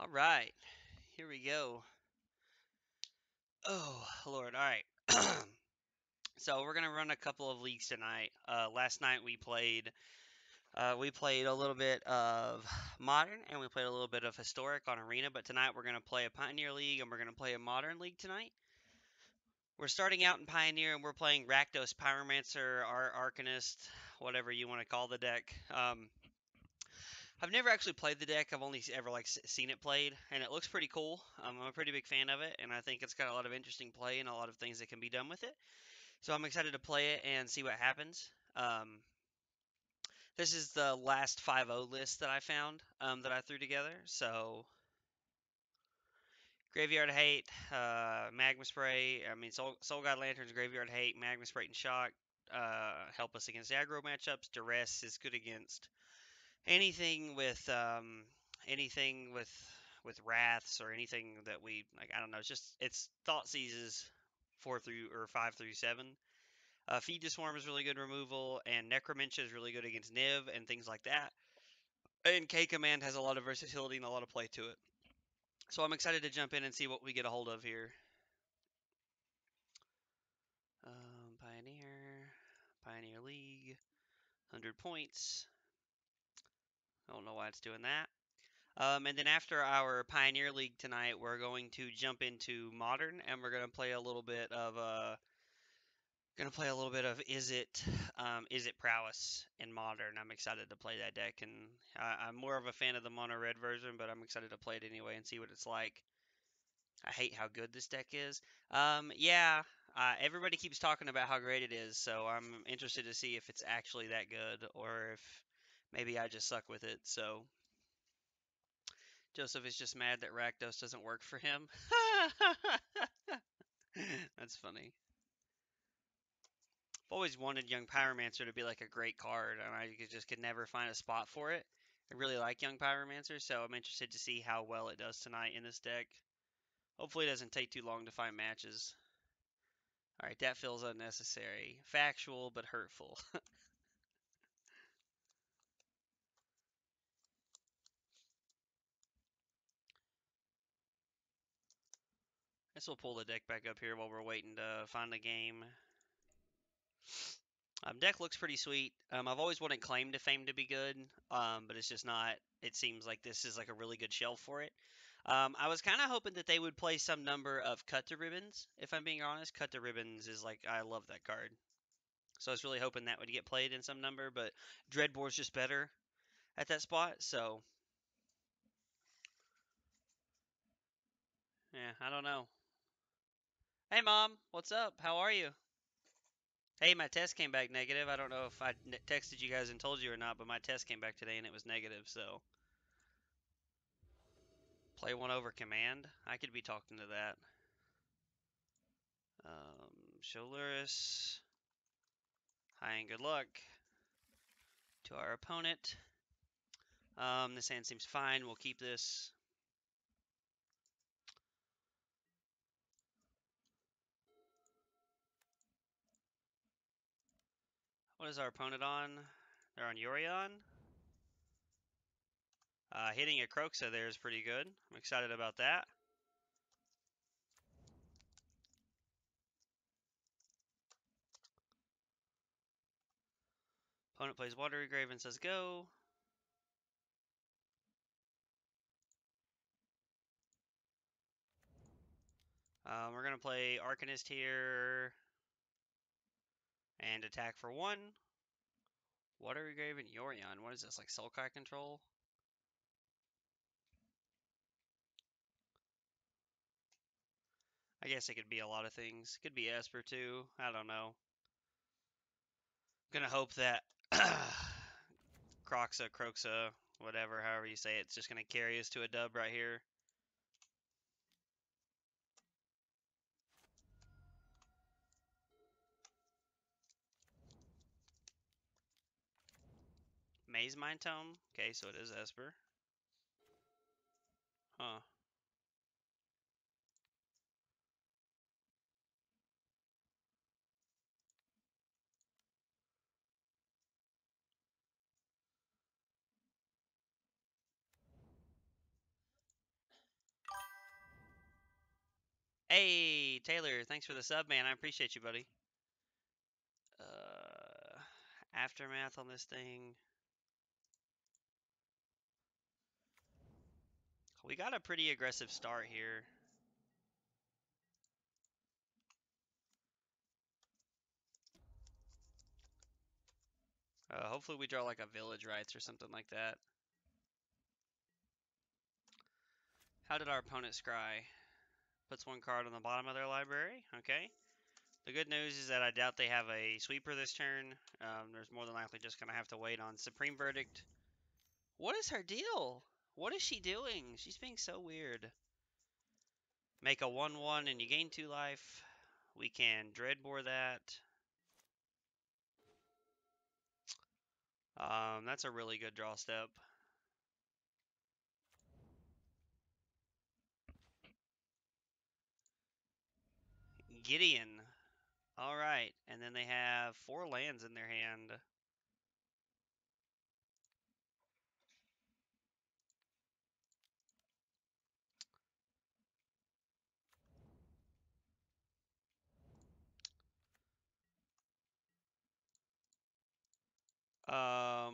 All right, here we go. Oh, Lord. All right. So we're gonna run a couple of leagues tonight. Last night we played a little bit of modern and we played a little bit of historic on arena. But tonight we're gonna play a pioneer league and we're gonna play a modern league tonight. We're starting out in pioneer and we're playing Rakdos Pyromancer, our Arcanist, whatever you want to call the deck. I've never actually played the deck. I've only ever seen it played, and it looks pretty cool. I'm a pretty big fan of it, and I think it's got a lot of interesting play and a lot of things that can be done with it. So I'm excited to play it and see what happens. This is the last 5-0 list that I found that I threw together. So Graveyard Hate, Magma Spray. I mean Soul God Lanterns, Graveyard Hate, Magma Spray and Shock help us against aggro matchups. Duress is good against anything with wraths or anything that we like. I don't know. It's thought seizes 5 through 7. Feed to Swarm is really good removal, and Necromantia is really good against Niv and things like that. And K Command has a lot of versatility and a lot of play to it. So I'm excited to jump in and see what we get a hold of here. Pioneer League, 100 points. I don't know why it's doing that. And then after our Pioneer League tonight, we're going to jump into Modern, and we're gonna play a little bit of Is it Prowess in Modern. I'm excited to play that deck, and I'm more of a fan of the mono red version, but I'm excited to play it anyway and see what it's like. I hate how good this deck is. Yeah, everybody keeps talking about how great it is, so I'm interested to see if it's actually that good or if maybe I just suck with it. So Joseph is just mad that Rakdos doesn't work for him. That's funny. I've always wanted Young Pyromancer to be like a great card, and I just could never find a spot for it. I really like Young Pyromancer, so I'm interested to see how well it does tonight in this deck. Hopefully it doesn't take too long to find matches. Alright, that feels unnecessary. Factual, but hurtful. Guess we'll pull the deck back up here while we're waiting to find the game. Deck looks pretty sweet. I've always wanted Claim to Fame to be good, but it's just not. It seems like this is like a really good shelf for it. I was kind of hoping that they would play some number of Cut to Ribbons, if I'm being honest. Cut to Ribbons is like, I love that card. So I was really hoping that would get played in some number, but Dreadbore's just better at that spot, so yeah, I don't know. Hey mom, what's up? How are you? Hey, my test came back negative. I don't know if I texted you guys and told you or not, but my test came back today and it was negative, so play one over command. I could be talking to that. Show Luris. Hi and good luck to our opponent. This hand seems fine. We'll keep this. What is our opponent on? They're on Yorion. Hitting a Croxa there is pretty good. I'm excited about that. Opponent plays Watery Grave and says go. We're going to play Arcanist here and attack for 1. Watery Grave and Yorion. What is this, like Sulkai control? I guess it could be a lot of things. Could be Esper too. I don't know. Gonna hope that Croxa, whatever, however you say it, it's just gonna carry us to a dub right here. Maze Mind Tome. Okay, so it is Esper. Huh. Hey, Taylor, thanks for the sub, man. I appreciate you, buddy. Uh, Aftermath on this thing. We got a pretty aggressive start here. Hopefully we draw like a village rights or something like that. How did our opponent scry? Puts one card on the bottom of their library. Okay. The good news is that I doubt they have a sweeper this turn. There's more than likely just going to have to wait on Supreme Verdict. What is her deal? What is she doing? She's being so weird. Make a 1/1 and you gain 2 life. We can Dreadbore that. That's a really good draw step. Gideon. All right, and then they have 4 lands in their hand.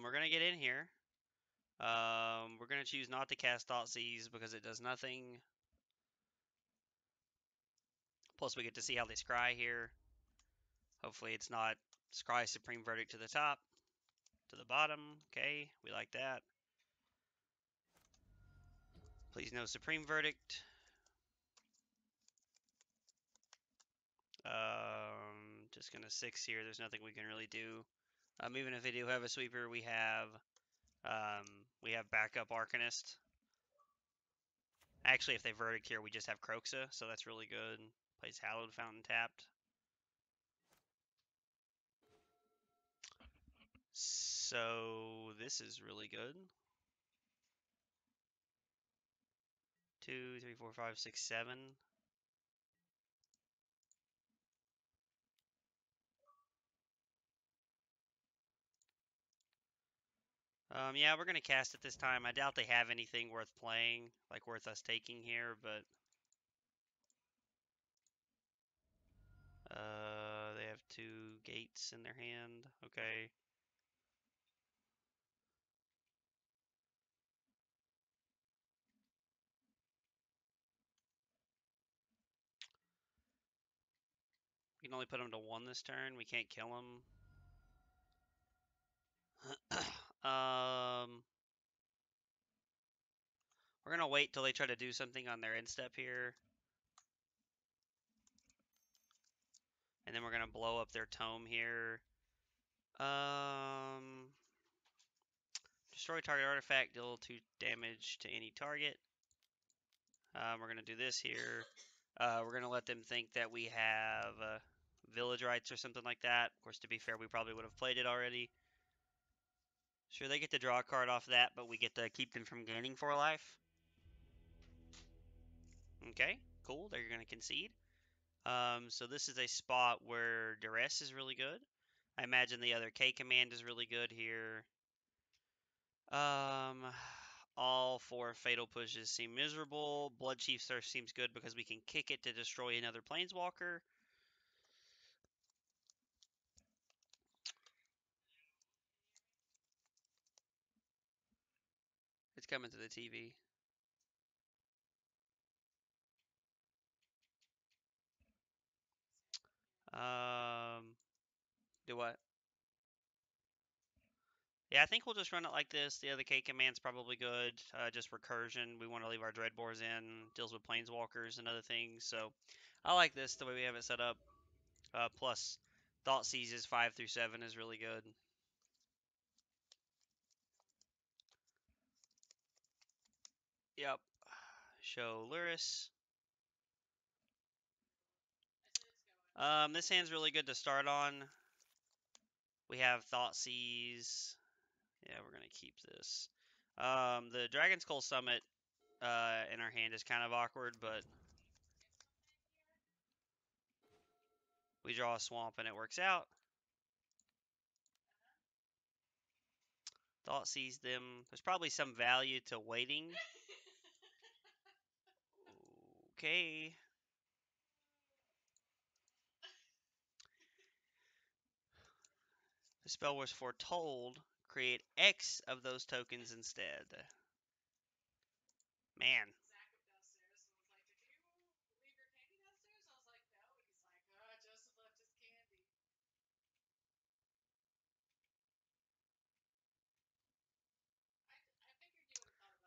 We're gonna get in here. We're gonna choose not to cast Thoughtseize because it does nothing. Plus, we get to see how they scry here. Hopefully, it's not scry Supreme Verdict to the top, to the bottom. Okay, we like that. Please no Supreme Verdict. Just gonna 6 here. There's nothing we can really do. Even if they do have a sweeper, we have backup Arcanist. Actually, if they verdict here, we just have Croxa, so that's really good. Plays Hallowed Fountain tapped. So this is really good. 2, 3, 4, 5, 6, 7. Yeah, we're gonna cast it this time. I doubt they have anything worth playing, like worth us taking here, but they have 2 gates in their hand. Okay. We can only put them to 1 this turn. We can't kill them. We're gonna wait till they try to do something on their end step here. And then we're gonna blow up their tome here. Destroy target artifact, deal 2 damage to any target. We're gonna do this here. We're gonna let them think that we have village rights or something like that. Of course, to be fair, we probably would have played it already. Sure, they get to draw a card off that, but we get to keep them from gaining 4 life. Okay, cool. They're gonna concede. So this is a spot where Duress is really good. I imagine the other K command is really good here. All 4 fatal pushes seem miserable. Blood Chief Surf seems good because we can kick it to destroy another planeswalker. It's coming to the TV. Do what? Yeah, I think we'll just run it like this. The other K command's probably good. Just recursion. We want to leave our Dreadbores in. Deals with planeswalkers and other things. So I like this the way we have it set up. Plus, Thought Seizes 5 through 7 is really good. Yep. Show Luris. This hand's really good to start on. We have Thought Seize. Yeah, we're gonna keep this. The Dragon Skull Summit in our hand is kind of awkward, but we draw a swamp and it works out. Thought Seize them. There's probably some value to waiting. Okay. The spell was foretold. Create X of those tokens instead. Man.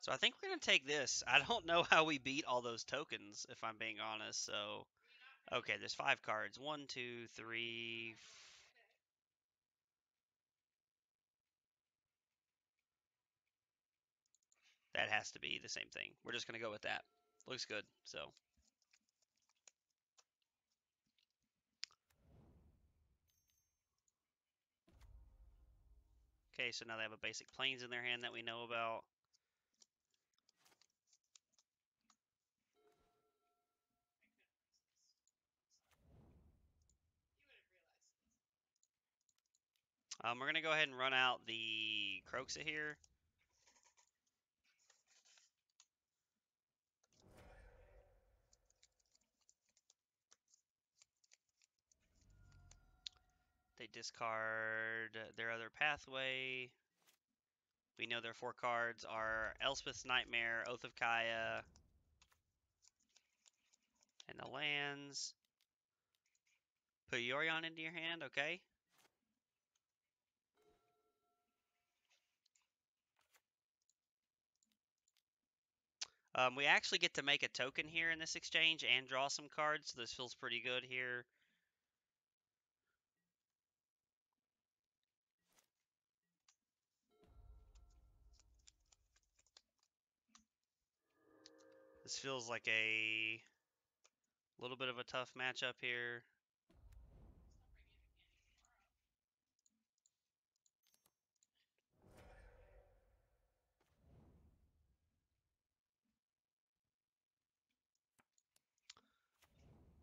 So I think we're going to take this. I don't know how we beat all those tokens, if I'm being honest. So, okay, there's 5 cards. 1, 2, 3. That has to be the same thing. We're just going to go with that. Looks good. So, okay, so now they have a basic planes in their hand that we know about. We're going to go ahead and run out the Croxa here. They discard their other pathway. We know their 4 cards are Elspeth's Nightmare, Oath of Kaya, and the lands. Put Yorion into your hand, okay. We actually get to make a token here in this exchange and draw some cards, so this feels pretty good here. This feels like a little bit of a tough matchup here.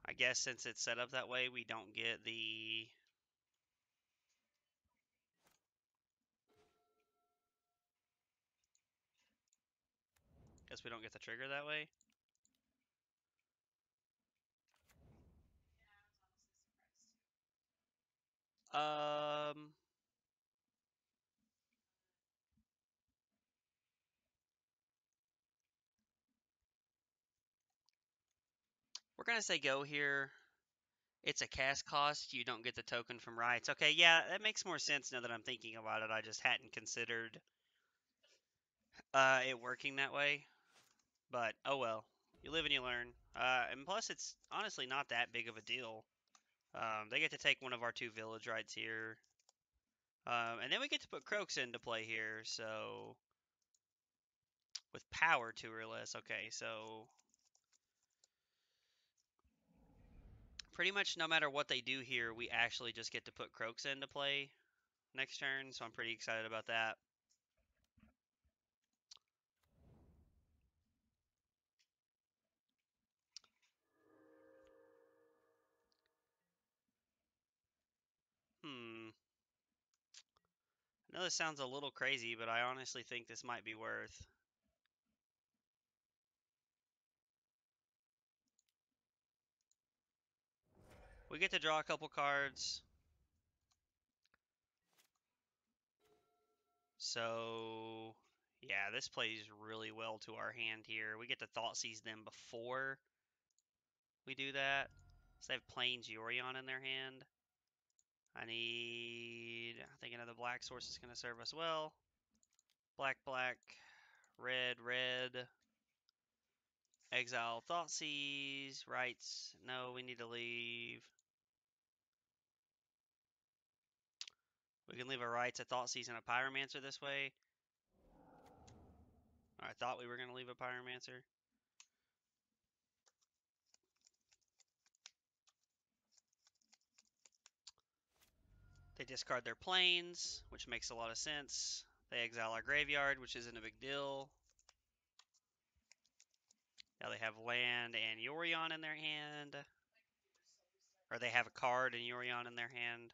I guess since it's set up that way, we don't get the... Guess we don't get the trigger that way. Um... We're going to say go here. It's a cast cost. You don't get the token from rights. Okay, yeah, that makes more sense now that I'm thinking about it. I just hadn't considered it working that way. But, oh well. You live and you learn. And plus, it's honestly not that big of a deal. They get to take one of our 2 village rights here. And then we get to put Croaks into play here, so... With power 2 or less. Okay, so... Pretty much no matter what they do here, we actually just get to put Croaks into play next turn, so I'm pretty excited about that. I know this sounds a little crazy, but I honestly think this might be worth. We get to draw a couple cards. So, yeah, this plays really well to our hand here. We get to Thoughtseize them before we do that. So they have Plains Yorion in their hand. I think another black source is going to serve us well. Black, black, red, red. Exile Thoughtseize. Rights. No, we need to leave. We can leave a Rights, a Thoughtseize, and a Pyromancer this way. I thought we were going to leave a Pyromancer. They discard their planes, which makes a lot of sense. They exile our graveyard, which isn't a big deal. Now they have land and Yorion in their hand. Or they have a card and Yorion in their hand.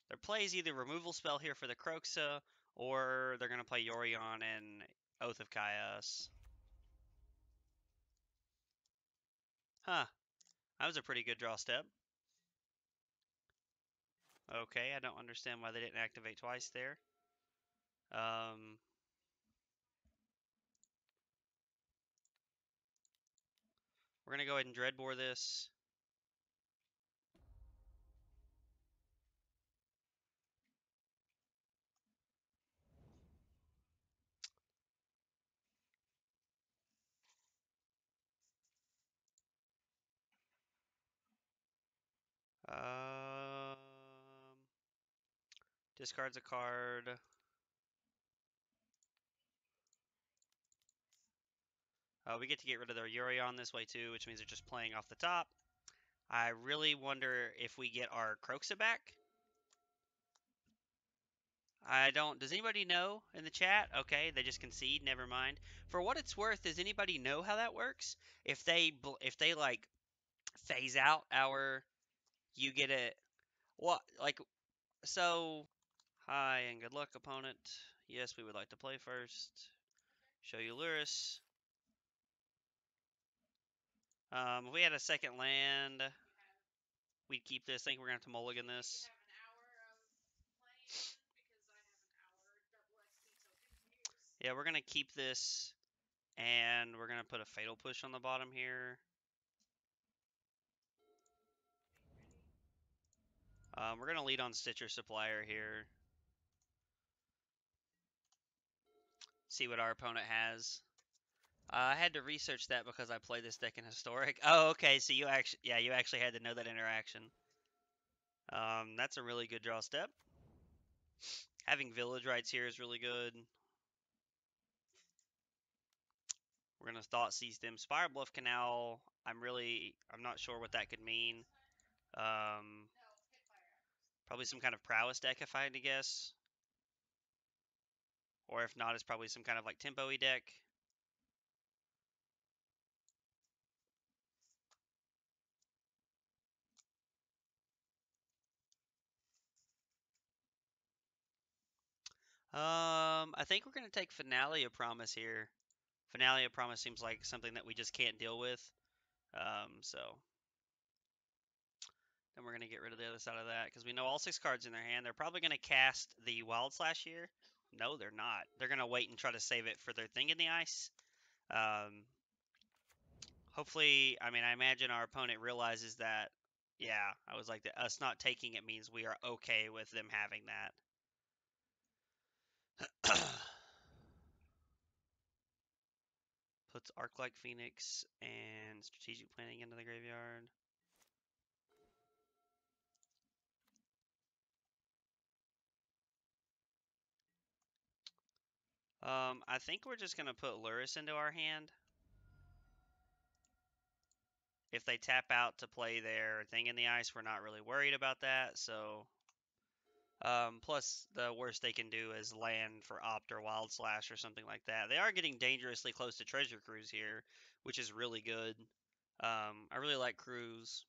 Their play is either removal spell here for the Croxa, or they're going to play Yorion and Oath of Chaos. Huh. That was a pretty good draw step. Okay, I don't understand why they didn't activate twice there. Um, we're going to go ahead and Dreadbore this. Um, discards a card. We get to get rid of their Urion this way too, which means they're just playing off the top. I really wonder if we get our Croxa back. I don't. Does anybody know in the chat? Okay, they just concede. Never mind. For what it's worth, does anybody know how that works? If they like phase out our, you get it. What like so? Hi and good luck, opponent. Yes, we would like to play first. Show you Luris. If we had a second land, we'd keep this. I think we're gonna have to mulligan this. Yeah, we're gonna keep this, and we're gonna put a fatal push on the bottom here. We're gonna lead on Stitcher Supplier here. See what our opponent has. I had to research that because I play this deck in Historic. Oh, okay. So you actually had to know that interaction. That's a really good draw step. Having Village Rights here is really good. We're gonna Thought Seize them. Spire Bluff Canal. I'm not sure what that could mean. Um, Probably some kind of prowess deck if I had to guess. Or if not, it's probably some kind of like tempo-y deck. I think we're gonna take Finale of Promise here. Finale of Promise seems like something that we just can't deal with. So then we're gonna get rid of the other side of that because we know all 6 cards in their hand. They're probably gonna cast the Wild Slash here. No, they're not. They're gonna wait and try to save it for their Thing in the Ice. Hopefully, I mean, I imagine our opponent realizes that. Yeah, I was like, us not taking it means we are okay with them having that. Puts Arc-like Phoenix and Strategic Planning into the graveyard. I think we're just gonna put Luris into our hand. If they tap out to play their Thing in the Ice, we're not really worried about that. So, plus the worst they can do is land for Opt or Wild Slash or something like that. They are getting dangerously close to Treasure Cruise here, which is really good. I really like Cruise.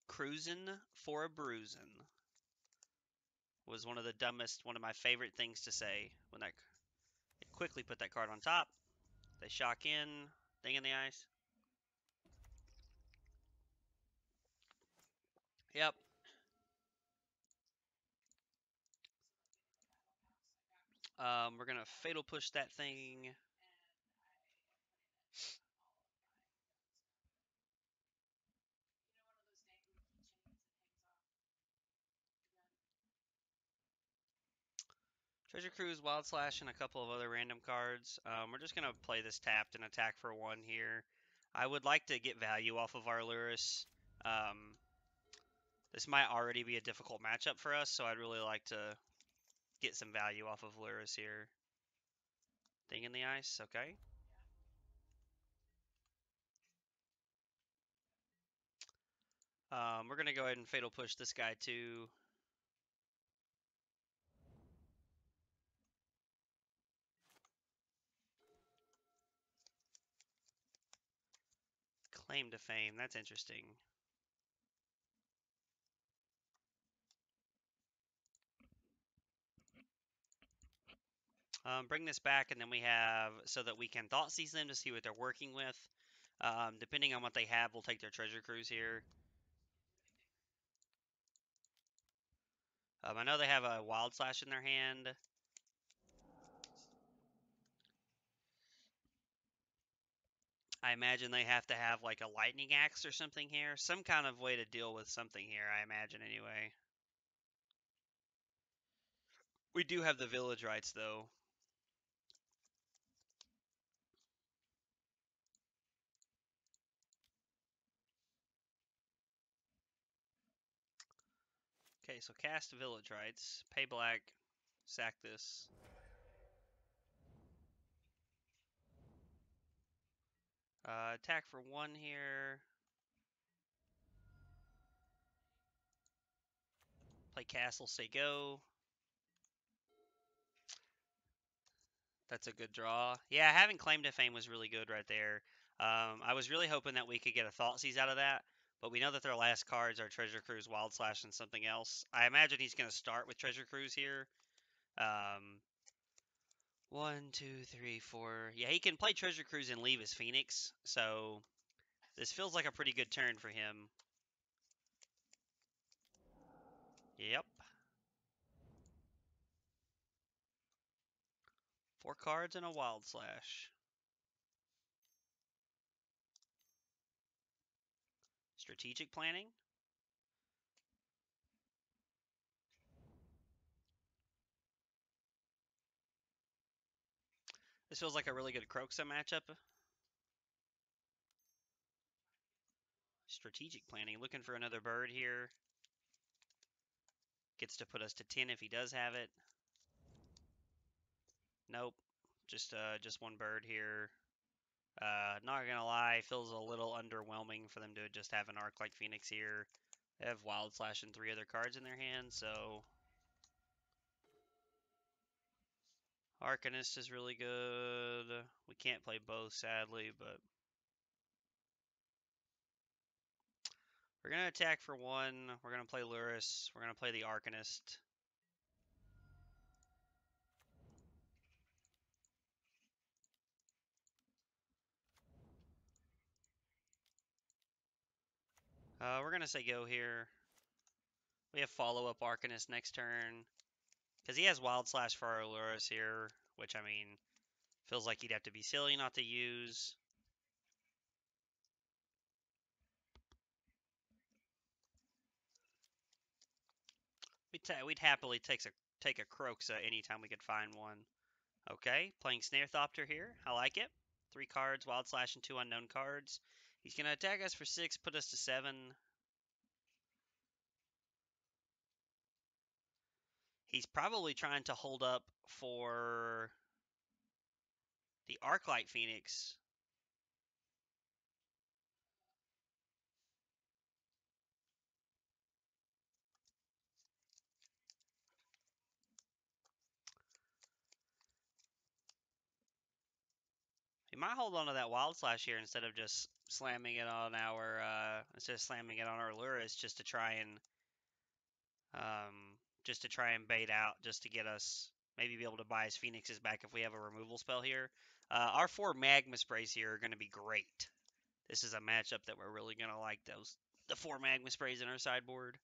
Cruisin' for a bruisin' was one of my favorite things to say when they quickly put that card on top. They shock in, Thing in the Ice. Yep. We're gonna Fatal Push that thing. Treasure Cruise, Wild Slash, and a couple of other random cards. We're just gonna play this tapped and attack for 1 here. I would like to get value off of our Luris. This might already be a difficult matchup for us, so I'd really like to get some value off of Luris here. Thing in the Ice, okay. We're gonna go ahead and Fatal Push this guy too. Claim to Fame, that's interesting. Bring this back, and then we have so that we can Thought Seize them to see what they're working with. Depending on what they have, we'll take their Treasure Cruise here. I know they have a Wild Slash in their hand. I imagine they have to have like a Lightning Axe or something here. Some kind of way to deal with something here, I imagine anyway. We do have the village rights though. Okay, so cast village rights, pay black, sack this. Attack for 1 here. Play castle, say go. That's a good draw. Yeah, having Claim to Fame was really good right there. I was really hoping that we could get a Thoughtseize out of that, but we know that their last cards are Treasure Cruise, Wild Slash, and something else. I imagine he's going to start with Treasure Cruise here. 1, 2, 3, 4. Yeah, he can play Treasure Cruise and leave his Phoenix, so this feels like a pretty good turn for him. Yep. 4 cards and a Wild Slash. Strategic planning. This feels like a really good Croxa matchup. Strategic planning. Looking for another bird here. Gets to put us to 10 if he does have it. Nope. Just one bird here. Not gonna lie, feels a little underwhelming for them to just have an arc like Phoenix here. They have Wild Slash and 3 other cards in their hand, so Arcanist is really good. We can't play both, sadly, but we're gonna attack for 1. We're gonna play Luris. We're gonna play the Arcanist. We're gonna say go here. We have follow-up Arcanist next turn. Because he has Wild Slash for our Luris here, which, I mean, feels like he'd have to be silly not to use. We'd happily take a Croxa anytime we could find one. Okay, playing Snare Thopter here. I like it. 3 cards, Wild Slash, and 2 unknown cards. He's going to attack us for 6, put us to 7. He's probably trying to hold up for the Arclight Phoenix. He might hold on to that Wild Slash here instead of just slamming it on our Luris just to try and bait out, just to get us maybe be able to buy his Phoenixes back if we have a removal spell here. Our 4 Magma Sprays here are going to be great. This is a matchup that we're really going to like, the 4 Magma Sprays in our sideboard.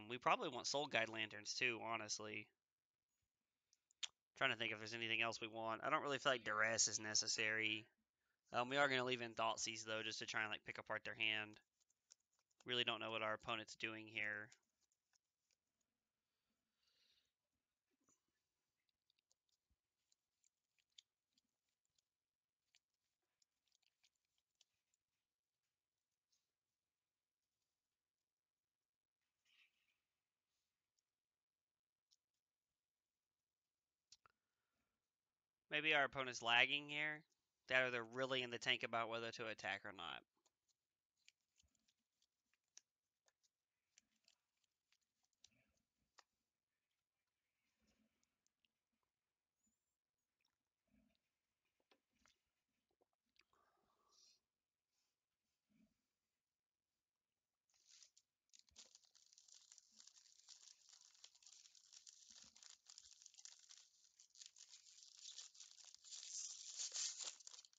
We probably want Soul Guide Lanterns too, honestly. Trying to think if there's anything else we want. I don't really feel like Duress is necessary. We are going to leave in Thoughtseize though, just to try and like pick apart their hand. Really don't know what our opponent's doing here. Maybe our opponent's lagging here. That or they're really in the tank about whether to attack or not.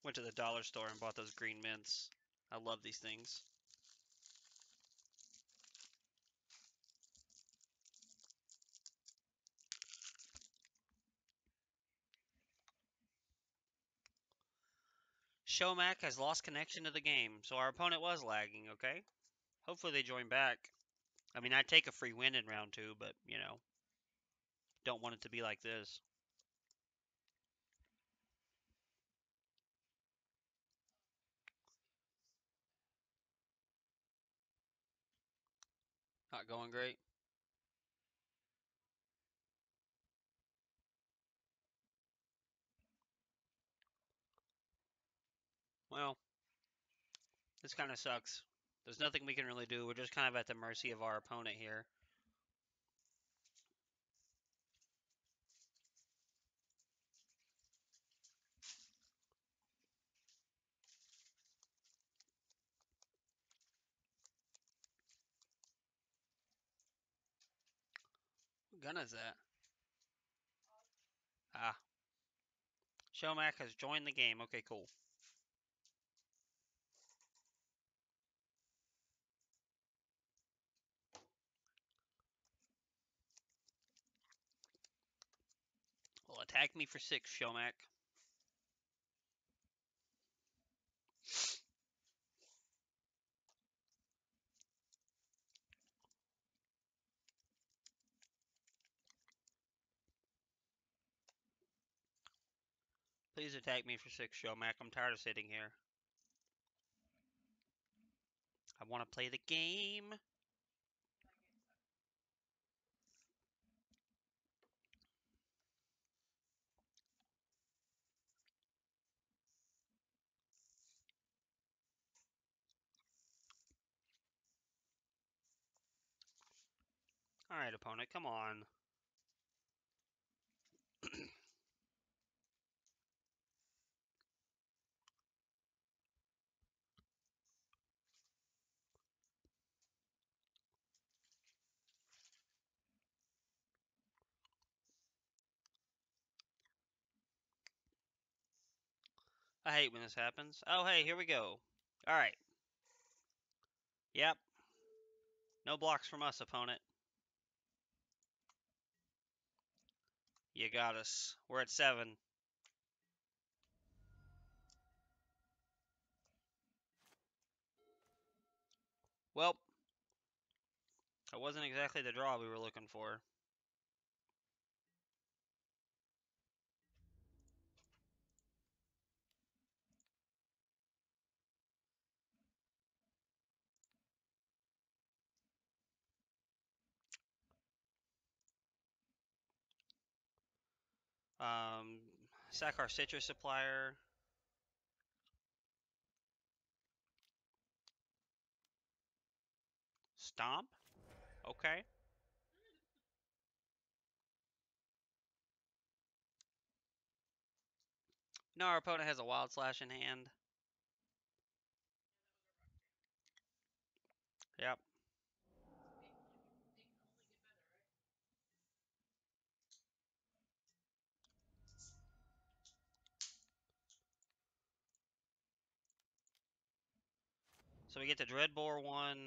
Went to the dollar store and bought those green mints. I love these things. Shomac has lost connection to the game, so our opponent was lagging, okay? Hopefully they join back. I mean, I'd take a free win in round 2, but, you know, don't want it to be like this. Not going great. Well, this kind of sucks. There's nothing we can really do. We're just kind of at the mercy of our opponent here. What gun is that? Ah. Shomac has joined the game. Okay, cool. Well, attack me for 6, Shomac. Please attack me for 6, Shomac. I'm tired of sitting here. I want to play the game. Alright, opponent, come on. I hate when this happens. Oh, hey, here we go. Alright. Yep. No blocks from us, opponent. You got us. We're at 7. Well, that wasn't exactly the draw we were looking for. Um, sack our citrus supplier. Stomp? Okay. No, our opponent has a wild slash in hand. Yep. So we get the Dreadbore 1.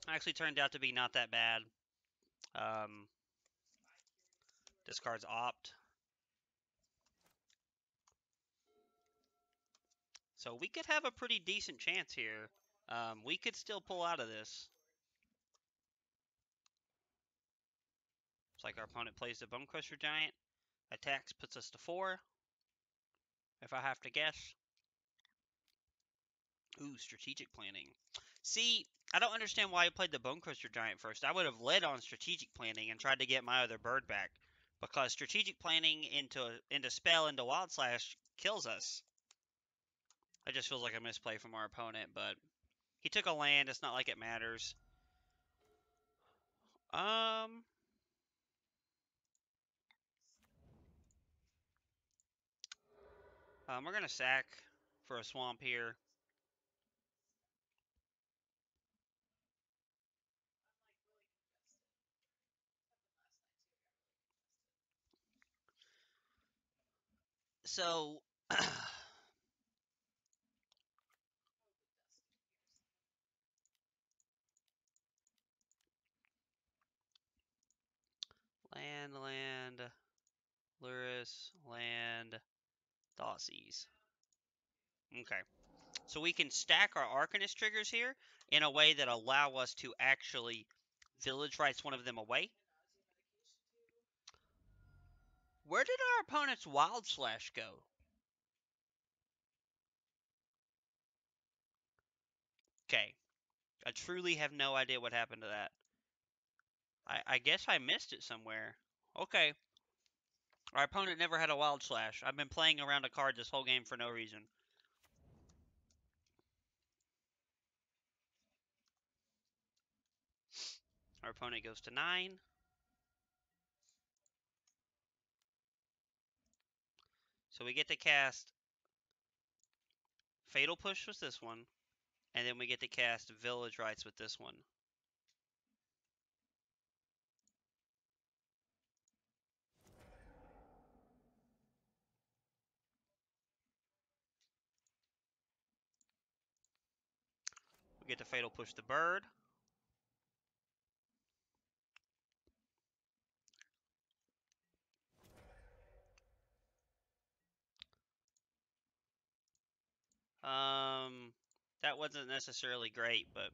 Actually turned out to be not that bad. Discards Opt. So we could have a pretty decent chance here. We could still pull out of this. It's like our opponent plays the Bone Crusher Giant. Attacks puts us to 4. If I have to guess. Ooh, strategic planning. See, I don't understand why he played the Bone Crusher Giant first. I would have led on strategic planning and tried to get my other bird back. Because strategic planning into spell into Wild Slash kills us. It just feels like a misplay from our opponent, but he took a land. It's not like it matters. We're gonna sack for a swamp here. So land, Luris, land, Thoughtseize. Okay. So we can stack our Arcanist triggers here in a way that allow us to actually Village Rights one of them away. Where did our opponent's Wild Slash go? Okay. I truly have no idea what happened to that. I guess I missed it somewhere. Okay. Our opponent never had a Wild Slash. I've been playing around a card this whole game for no reason. Our opponent goes to 9. So we get to cast Fatal Push with this one. And then we get to cast Village Rights with this one. We get to Fatal Push the bird. That wasn't necessarily great, but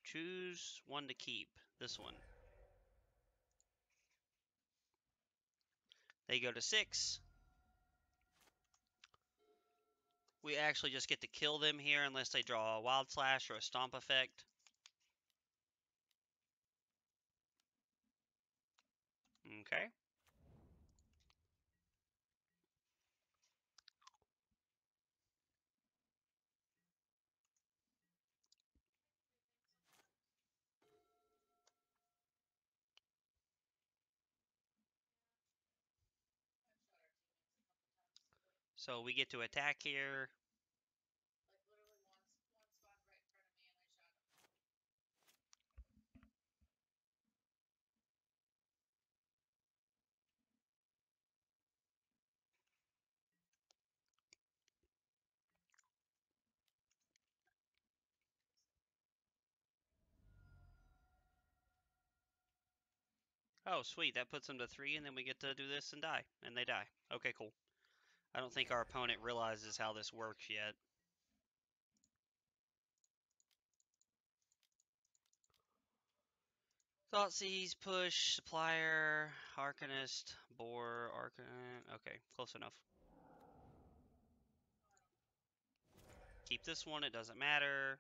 choose one to keep. This one. They go to 6. We actually just get to kill them here unless they draw a Wild Slash or a Stomp effect. Okay. So we get to attack here. Oh, sweet. That puts them to 3, and then we get to do this and die. And they die. Okay, cool. I don't think our opponent realizes how this works yet. Thoughtseize, push, supplier, Arcanist, Boar, Arcan. Okay, close enough. Keep this one, it doesn't matter.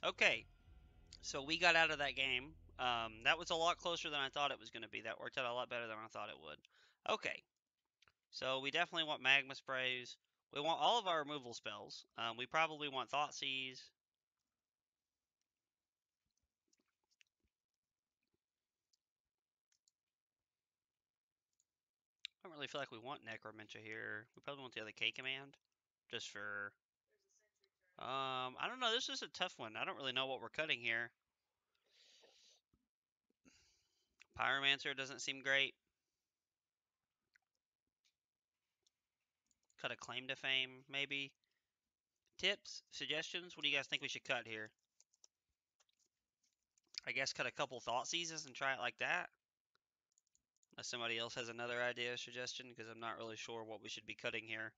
Okay, so we got out of that game. That was a lot closer than I thought it was going to be. That worked out a lot better than I thought it would. Okay, so we definitely want Magma Sprays. We want all of our removal spells. We probably want Thoughtseize. I don't really feel like we want Necromancer here. We probably want the other K command, just for. I don't know. This is a tough one. I don't really know what we're cutting here. Pyromancer doesn't seem great. Cut a Claim to Fame, maybe. Tips, suggestions. What do you guys think we should cut here? I guess cut a couple Thought Seizes and try it like that. Unless somebody else has another idea or suggestion, because I'm not really sure what we should be cutting here.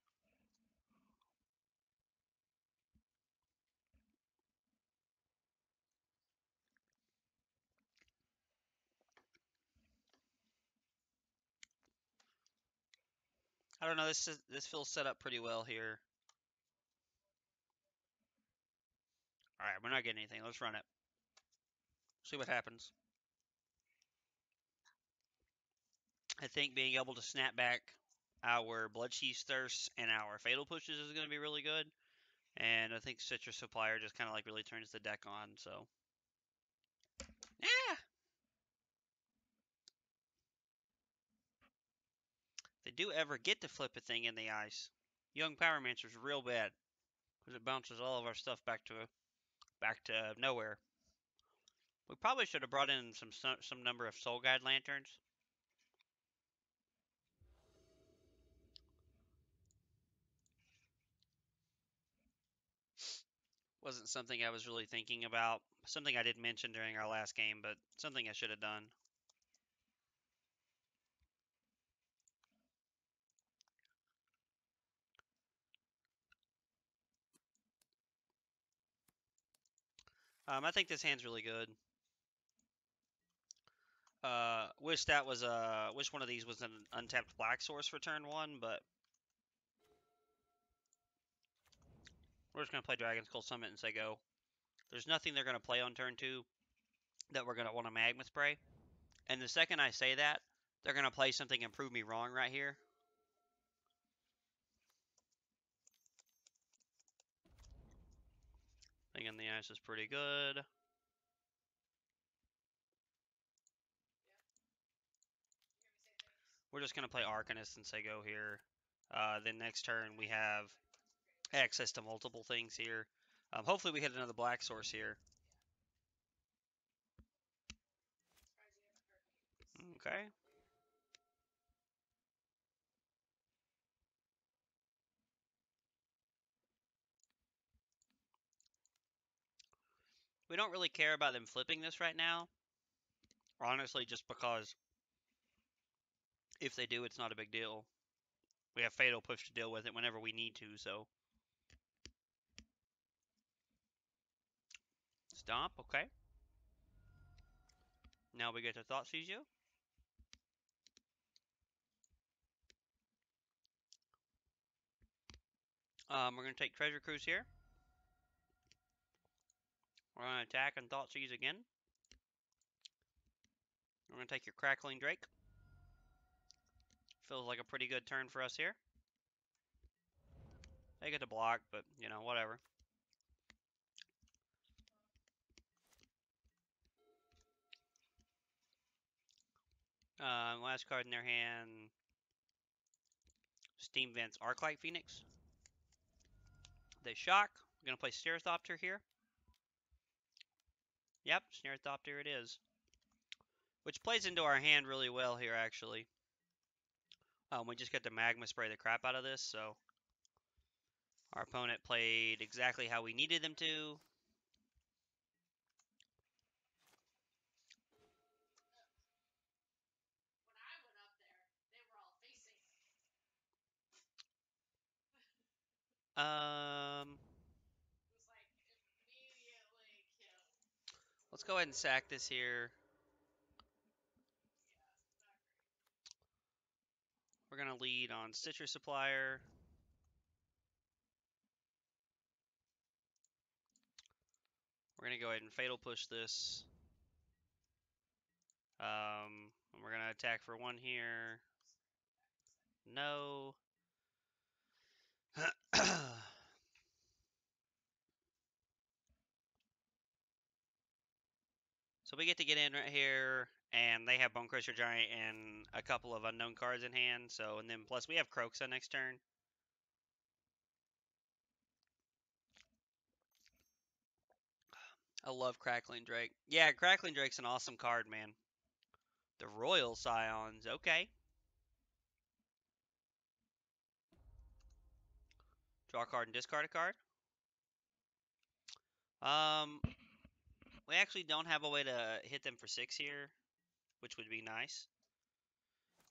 I don't know. This feels set up pretty well here. All right, we're not getting anything. Let's run it. See what happens. I think being able to snap back our Bloodchief's Thirst and our Fatal Pushes is going to be really good. And I think Citrus Supplier just kind of like really turns the deck on. So, yeah. If they do ever get to flip a thing in the ice, Young Pyromancer's real bad because it bounces all of our stuff back to nowhere. We probably should have brought in some number of Soul Guide Lanterns. Wasn't something I was really thinking about. Something I did mention during our last game, but something I should have done. I think this hand's really good. Wish that was wish one of these was an untapped black source for turn 1, but we're just gonna play Dragon's Skull Summit and say go. There's nothing they're gonna play on turn 2 that we're gonna want to Magma Spray. And the second I say that, they're gonna play something and prove me wrong right here. Thing in the ice is pretty good. We're just gonna play Arcanist and say go here. Then next turn we have access to multiple things here. Hopefully we hit another black source here. Okay. We don't really care about them flipping this right now. Honestly, just because if they do, it's not a big deal. We have Fatal Push to deal with it whenever we need to, so. Stomp, okay. Now we get to Thought Seize you. We're going to take Treasure Cruise here. We're going to attack and Thought Seize again. We're going to take your Crackling Drake. Feels like a pretty good turn for us here. They get to block, but, you know, whatever. Last card in their hand, Steam Vent's Arclight Phoenix. They shock. We're going to play Stereothopter here. Yep, Stereothopter it is. Which plays into our hand really well here, actually. We just get to Magma Spray the crap out of this, so our opponent played exactly how we needed them to. Let's go ahead and sack this here. We're going to lead on Stitcher Supplier. We're going to go ahead and Fatal Push this. And we're going to attack for 1 here. No. So we get to get in right here, and they have Bone Crusher Giant and a couple of unknown cards in hand. So, and then plus we have Croxa next turn. I love Crackling Drake. Yeah, Crackling Drake's an awesome card, man. The Royal Scions, okay. Draw a card and discard a card. We actually don't have a way to hit them for 6 here, which would be nice.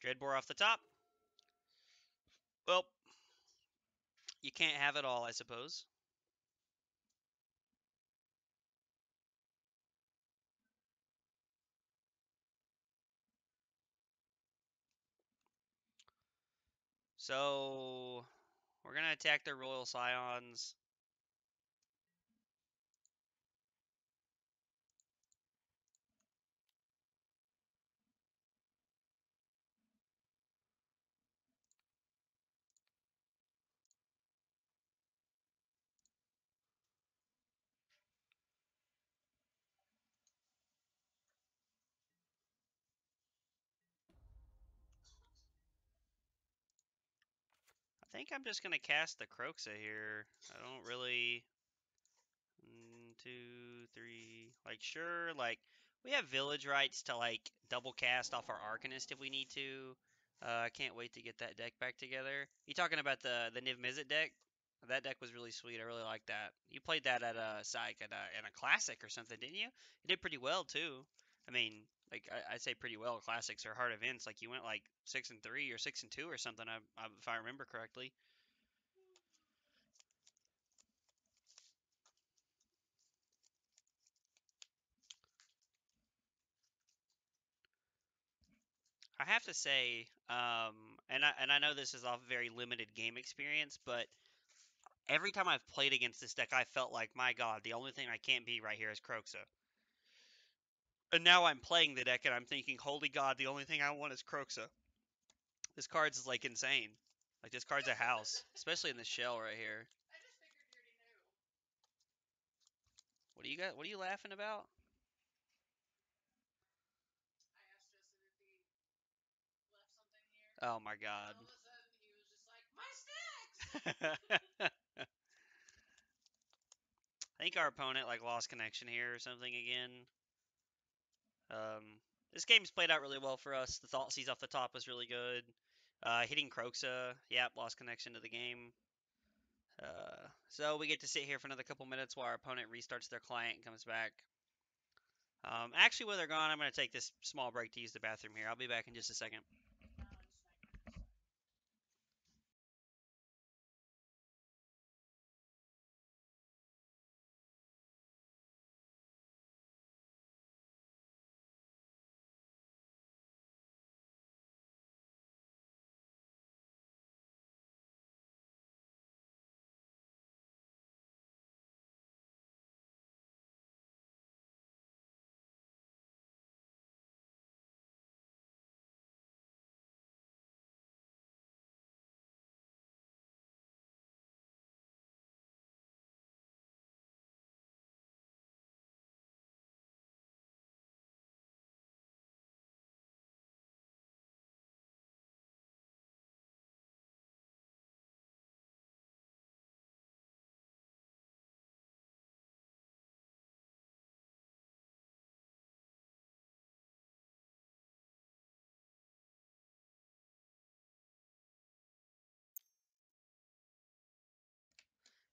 Dreadbore off the top. Well, you can't have it all, I suppose. So, we're going to attack their Royal Scions. I think I'm just going to cast the Croxa here. I don't really... 1, 2, 3... Like, sure, like, we have Village Rights to, like, double cast off our Arcanist if we need to. I can't wait to get that deck back together. You talking about the Niv Mizzet deck? That deck was really sweet. I really like that. You played that at a Psych at in a Classic or something, didn't you? You did pretty well too. I mean, like I say pretty well. Classics are hard events. Like you went like 6-3 or 6-2 or something. If I remember correctly. I have to say, and I know this is off very limited game experience, but every time I've played against this deck, I felt like, my God, the only thing I can't beat right here is Croxa. And now I'm playing the deck, and I'm thinking, holy God, the only thing I want is Croxa. This card's like insane. Like this card's a house, especially in the shell right here. What do you got? What are you laughing about? Oh my God. I think our opponent like lost connection here or something again. This game's played out really well for us. The thought sees off the top was really good. Hitting Croxa, yep, lost connection to the game. So we get to sit here for another couple minutes while our opponent restarts their client and comes back. Actually, while they're gone, I'm going to take this small break to use the bathroom here. I'll be back in just a second.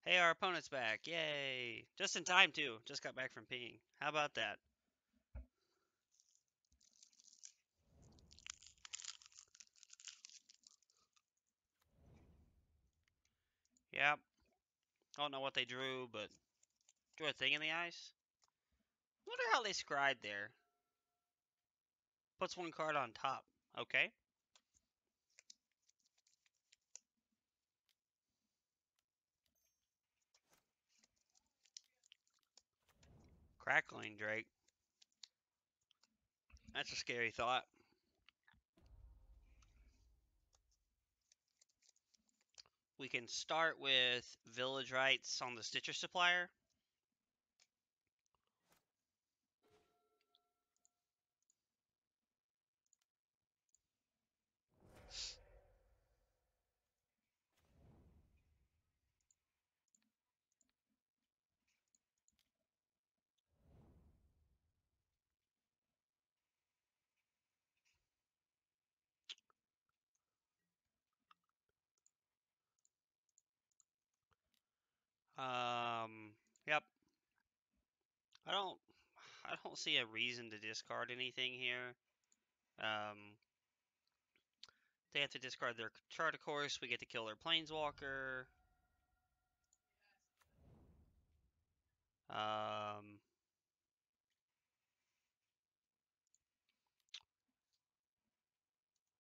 Hey, our opponent's back. Yay. Just in time, too. Just got back from peeing. How about that? Yep. Don't know what they drew, but drew a thing in the ice. Wonder how they scried there. Puts one card on top. Okay. Crackling Drake. That's a scary thought. We can start with Village Rights on the Stitcher Supplier. Yep. I don't I don't see a reason to discard anything here. Um, they have to discard their chart, of course. We get to kill their planeswalker. Um,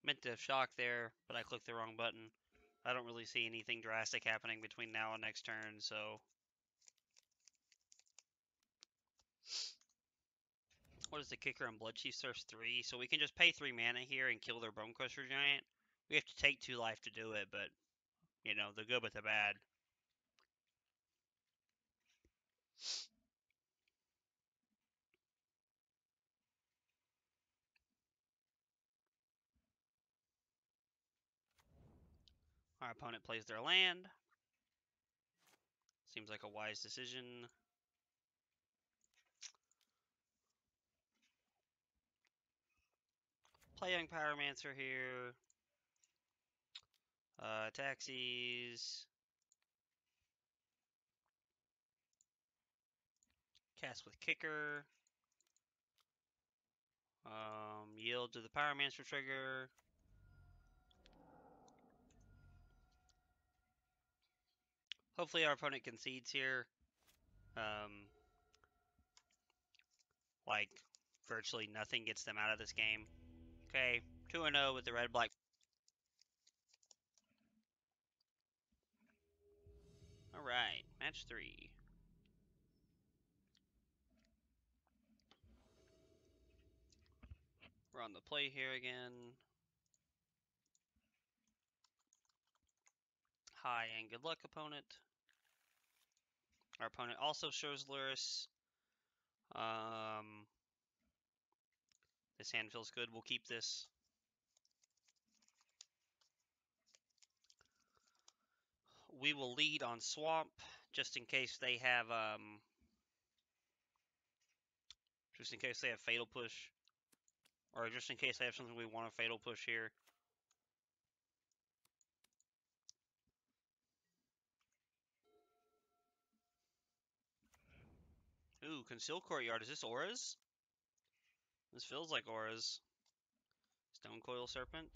meant to shock there, but I clicked the wrong button. I don't really see anything drastic happening between now and next turn, so. What is the kicker on Blood Chief Surfs 3? So we can just pay 3 mana here and kill their Bonecrusher Giant. We have to take 2 life to do it, but, you know, the good with the bad. Our opponent plays their land. Seems like a wise decision. Play Young Pyromancer here. Taxis. Cast with Kicker. Yield to the Pyromancer trigger. Hopefully our opponent concedes here. Like, virtually nothing gets them out of this game. Okay, 2-0 with the red-black. Alright, match 3. We're on the play here again. High and good luck, opponent. Our opponent also shows Luris. This hand feels good. We'll keep this. We will lead on Swamp, just in case they have Fatal Push, or just in case they have something we want to Fatal Push here. Ooh, Concealed Courtyard. Is this Auras? This feels like Auras. Stone Coil Serpent.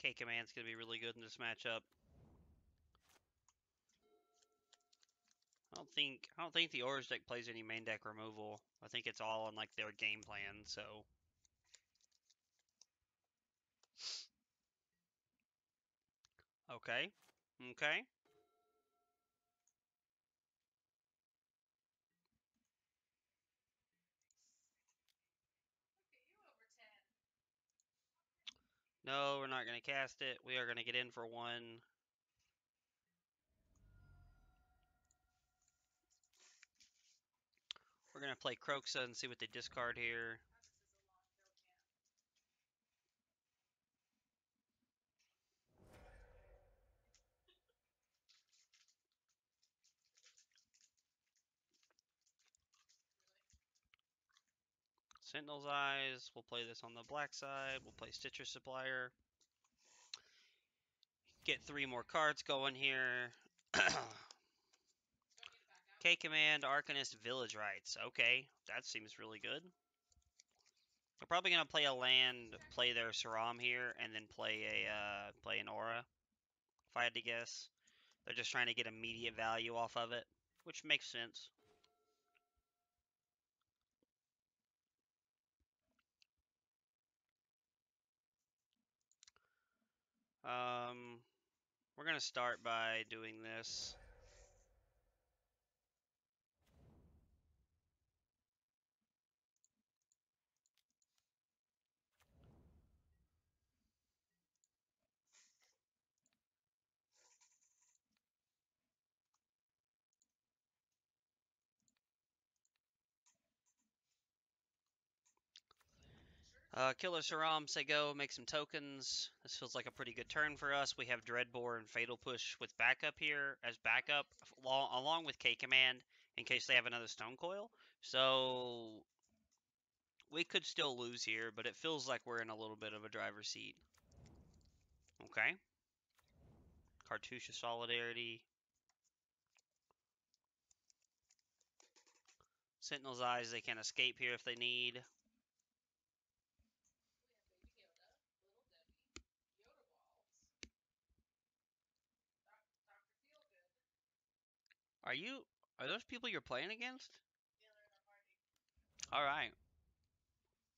K-Command's going to be really good in this matchup. I don't think the Auras deck plays any main deck removal. I think it's all on like their game plan, so. Okay. Okay. No, we're not going to cast it. We are going to get in for 1. We're going to play Kroxa and see what they discard here. Sentinel's Eyes. We'll play this on the black side. We'll play Stitcher Supplier. Get 3 more cards going here. K-Command, Arcanist, Village Rites. Okay, that seems really good. They're probably going to play a land, play their Saram here, and then play an Aura, if I had to guess. They're just trying to get immediate value off of it, which makes sense. We're going to start by doing this. Killer Saram, say go, make some tokens. This feels like a pretty good turn for us. We have Dreadbore and Fatal Push with backup here as backup, along with K-Command, in case they have another Stone Coil. So we could still lose here, but it feels like we're in a little bit of a driver's seat. Okay. Cartouche Solidarity. Sentinel's Eyes, they can escape here if they need. Are those people you're playing against? All right.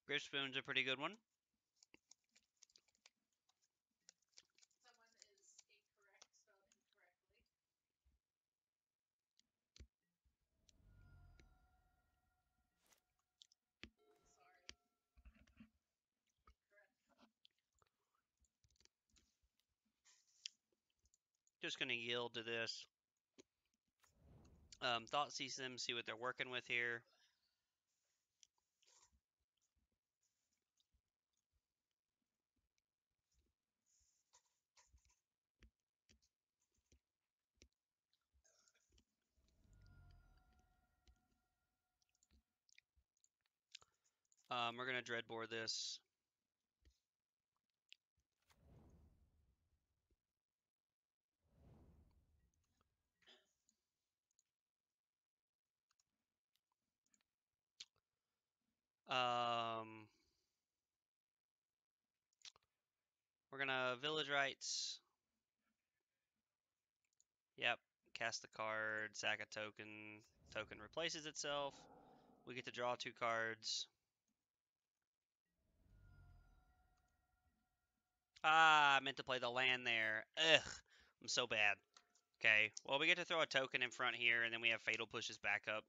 Grip Spoon's a pretty good one. Just gonna yield to this. Thought sees them, see what they're working with here. We're gonna Dreadbore this. We're gonna Village Rites. Yep. Cast the card, sack a token. Token replaces itself. We get to draw 2 cards. Ah, I meant to play the land there. Ugh, I'm so bad. Okay, well, we get to throw a token in front here, and then we have Fatal Pushes back up.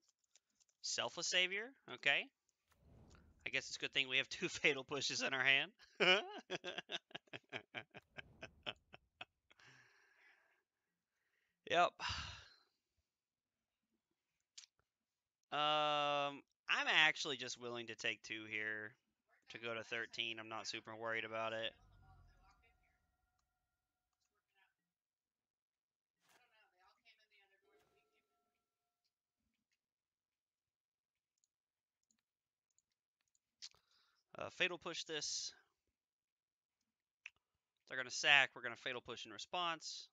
Selfless Savior, okay. I guess it's a good thing we have 2 Fatal Pushes in our hand. Yep. I'm actually just willing to take 2 here to go to 13. I'm not super worried about it. Fatal Push this. They're going to sack. We're going to Fatal Push in response.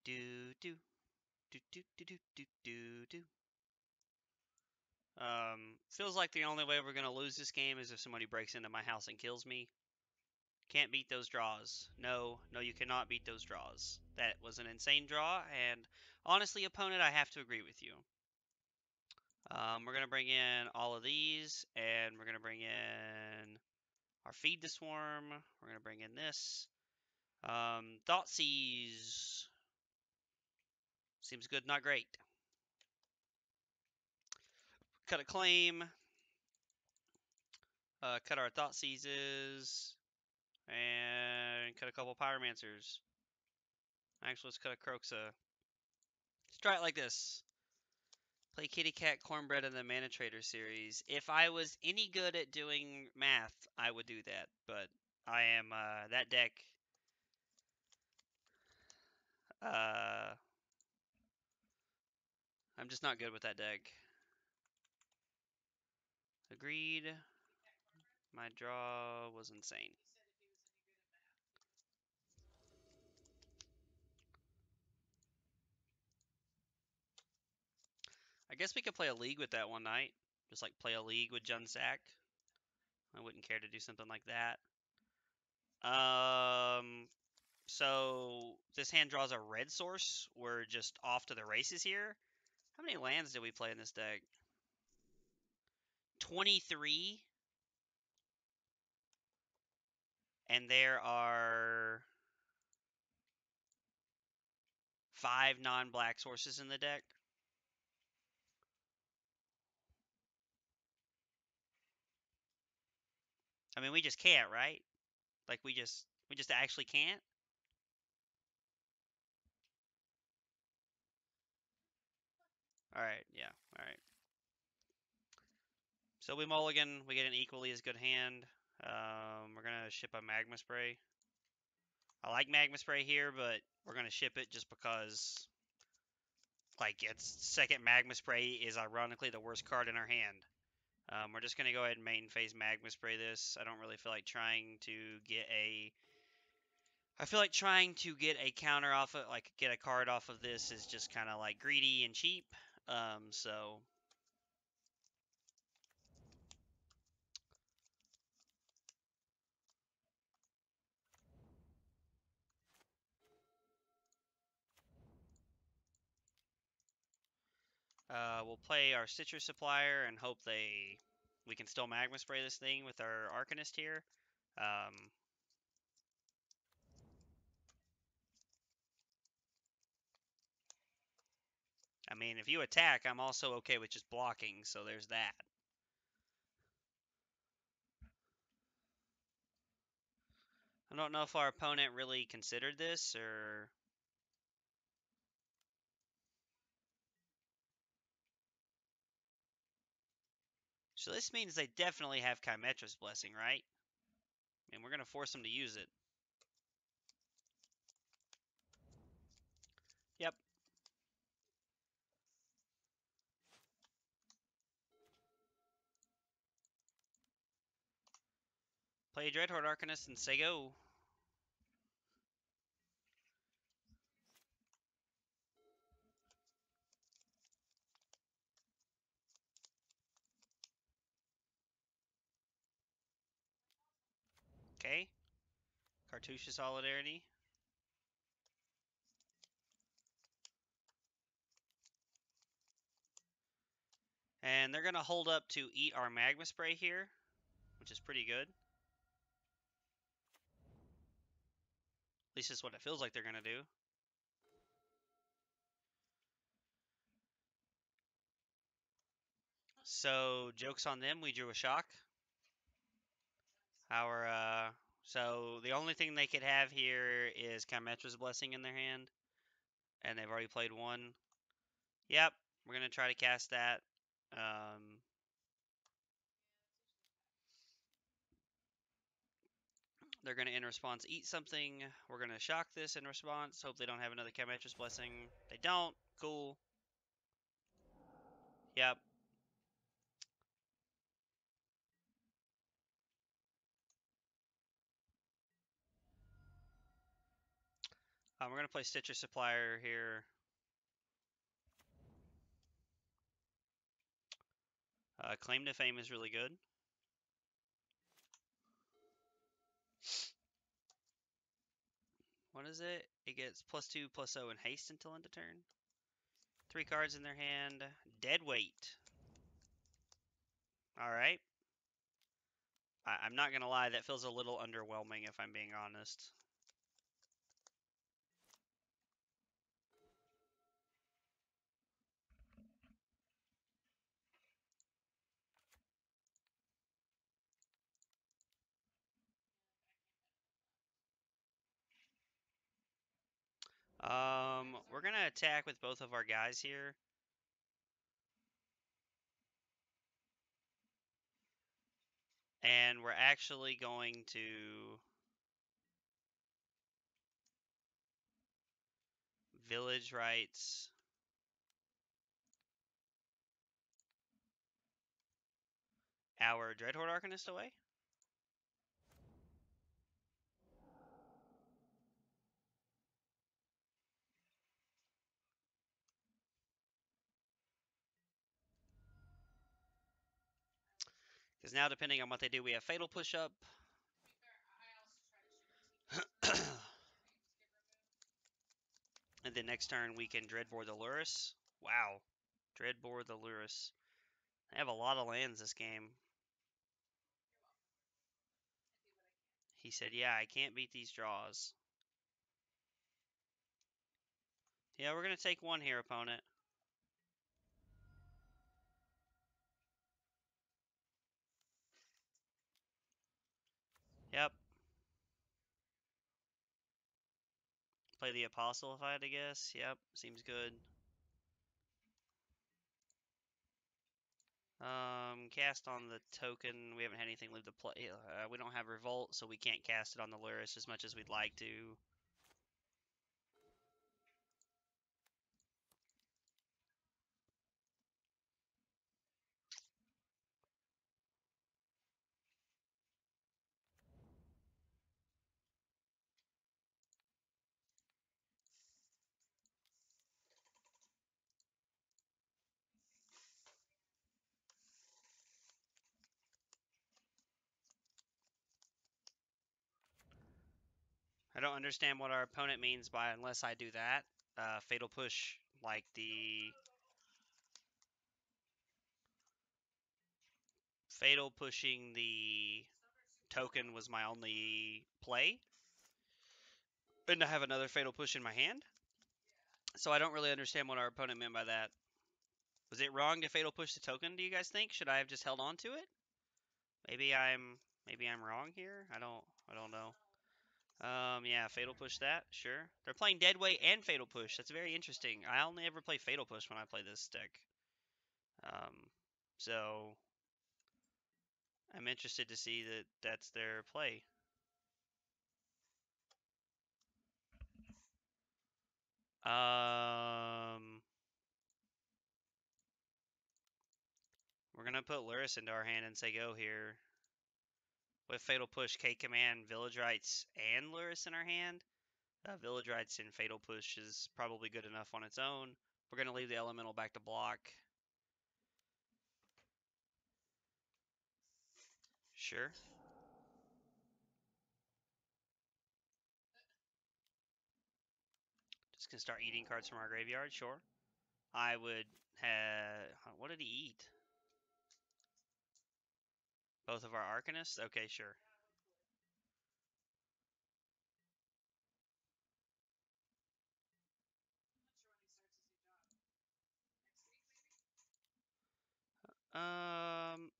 Do do do do do do do do do. Feels like the only way we're gonna lose this game is if somebody breaks into my house and kills me. Can't beat those draws. No, no, you cannot beat those draws. That was an insane draw, and honestly, opponent, I have to agree with you. We're gonna bring in all of these, and we're gonna bring in our Feed the Swarm. We're gonna bring in this. Thoughtseize. Seems good, not great. Cut a claim. Cut our Thoughtseizes. And cut a couple Pyromancers. Actually, let's cut a Croxa. Let's try it like this. Play Kitty Cat Cornbread in the Mana Trader series. If I was any good at doing math, I would do that. But I am, that deck, uh, I'm just not good with that deck. Agreed. My draw was insane. I guess we could play a league with that one night. Just like play a league with Junsack. I wouldn't care to do something like that. So this hand draws a red source. We're just off to the races here. How many lands did we play in this deck? 23. And there are 5 non-black sources in the deck. I mean, we just can't, right? Like we just actually can't. All right, yeah, all right. So we mulligan. We get an equally as good hand. We're gonna ship a Magma Spray. I like Magma Spray here, but we're gonna ship it just because, like, its second Magma Spray is ironically the worst card in our hand. We're just gonna go ahead and main phase Magma Spray this. I don't really feel like trying to get a. I feel like trying to get a counter off of, like, get a card off of this is just kind of like greedy and cheap. So we'll play our Citrus Supplier and hope we can still Magma Spray this thing with our Arcanist here. I mean, if you attack, I'm also okay with just blocking, so there's that. I don't know if our opponent really considered this, or... So this means they definitely have Chimetra's Blessing, right? And we're going to force them to use it. Yep. Play Dreadhorde Arcanist and say go. Okay. Cartouche Solidarity. And they're going to hold up to eat our Magma Spray here, which is pretty good. At least it's what it feels like they're going to do. So, joke's on them, we drew a shock. So the only thing they could have here is Kymetra's Blessing in their hand. And they've already played one. Yep, we're going to try to cast that. They're going to, in response, eat something. We're going to shock this in response. Hope they don't have another Kymetra's Blessing. They don't. Cool. Yep. We're going to play Stitcher Supplier here. Claim to Fame is really good. What is it? It gets +2/+0 and haste until end of turn. 3 cards in their hand. Dead weight. Alright. I'm not going to lie, that feels a little underwhelming if I'm being honest. We're going to attack with both of our guys here. And we're actually going to Village Rights our Dreadhorde Arcanist away. Because now, depending on what they do, we have Fatal Push up. And then next turn, we can Dreadbore the Lurrus. Wow. Dreadbore the Lurrus. I have a lot of lands this game. He said, yeah, I can't beat these draws. Yeah, we're going to take one here, opponent. Yep. Play the Apostle if I had to guess. Yep, seems good. Cast on the token. We haven't had anything leave the play. We don't have Revolt, so we can't cast it on the Lurrus as much as we'd like to. I don't understand what our opponent means by unless I do that. Fatal Push, like the Fatal Pushing the token was my only play. And I have another Fatal Push in my hand. So I don't really understand what our opponent meant by that. Was it wrong to Fatal Push the token, do you guys think? Should I have just held on to it? Maybe I'm wrong here. I don't know. Yeah, Fatal Push that, sure. They're playing Deadweight and Fatal Push. That's very interesting. I only ever play Fatal Push when I play this deck. So I'm interested to see that that's their play. We're gonna put Lurrus into our hand and say go here. With Fatal Push, K Command, Village Rights, and Lurrus in our hand. Village Rights and Fatal Push is probably good enough on its own. We're gonna leave the Elemental back to block. Sure. can start eating cards from our graveyard, sure. I would have... What did he eat? Both of our Arcanists? Okay, sure.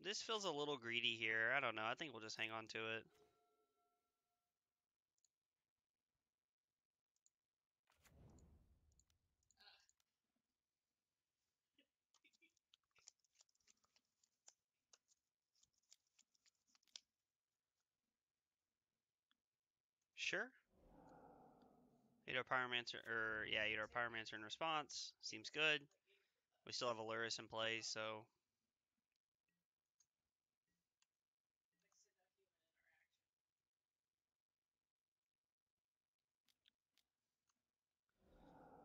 This feels a little greedy here. I don't know. I think we'll just hang on to it. Sure. Eat our Pyromancer, or yeah, eat our Pyromancer in response. Seems good. We still have a Lurrus in play, so...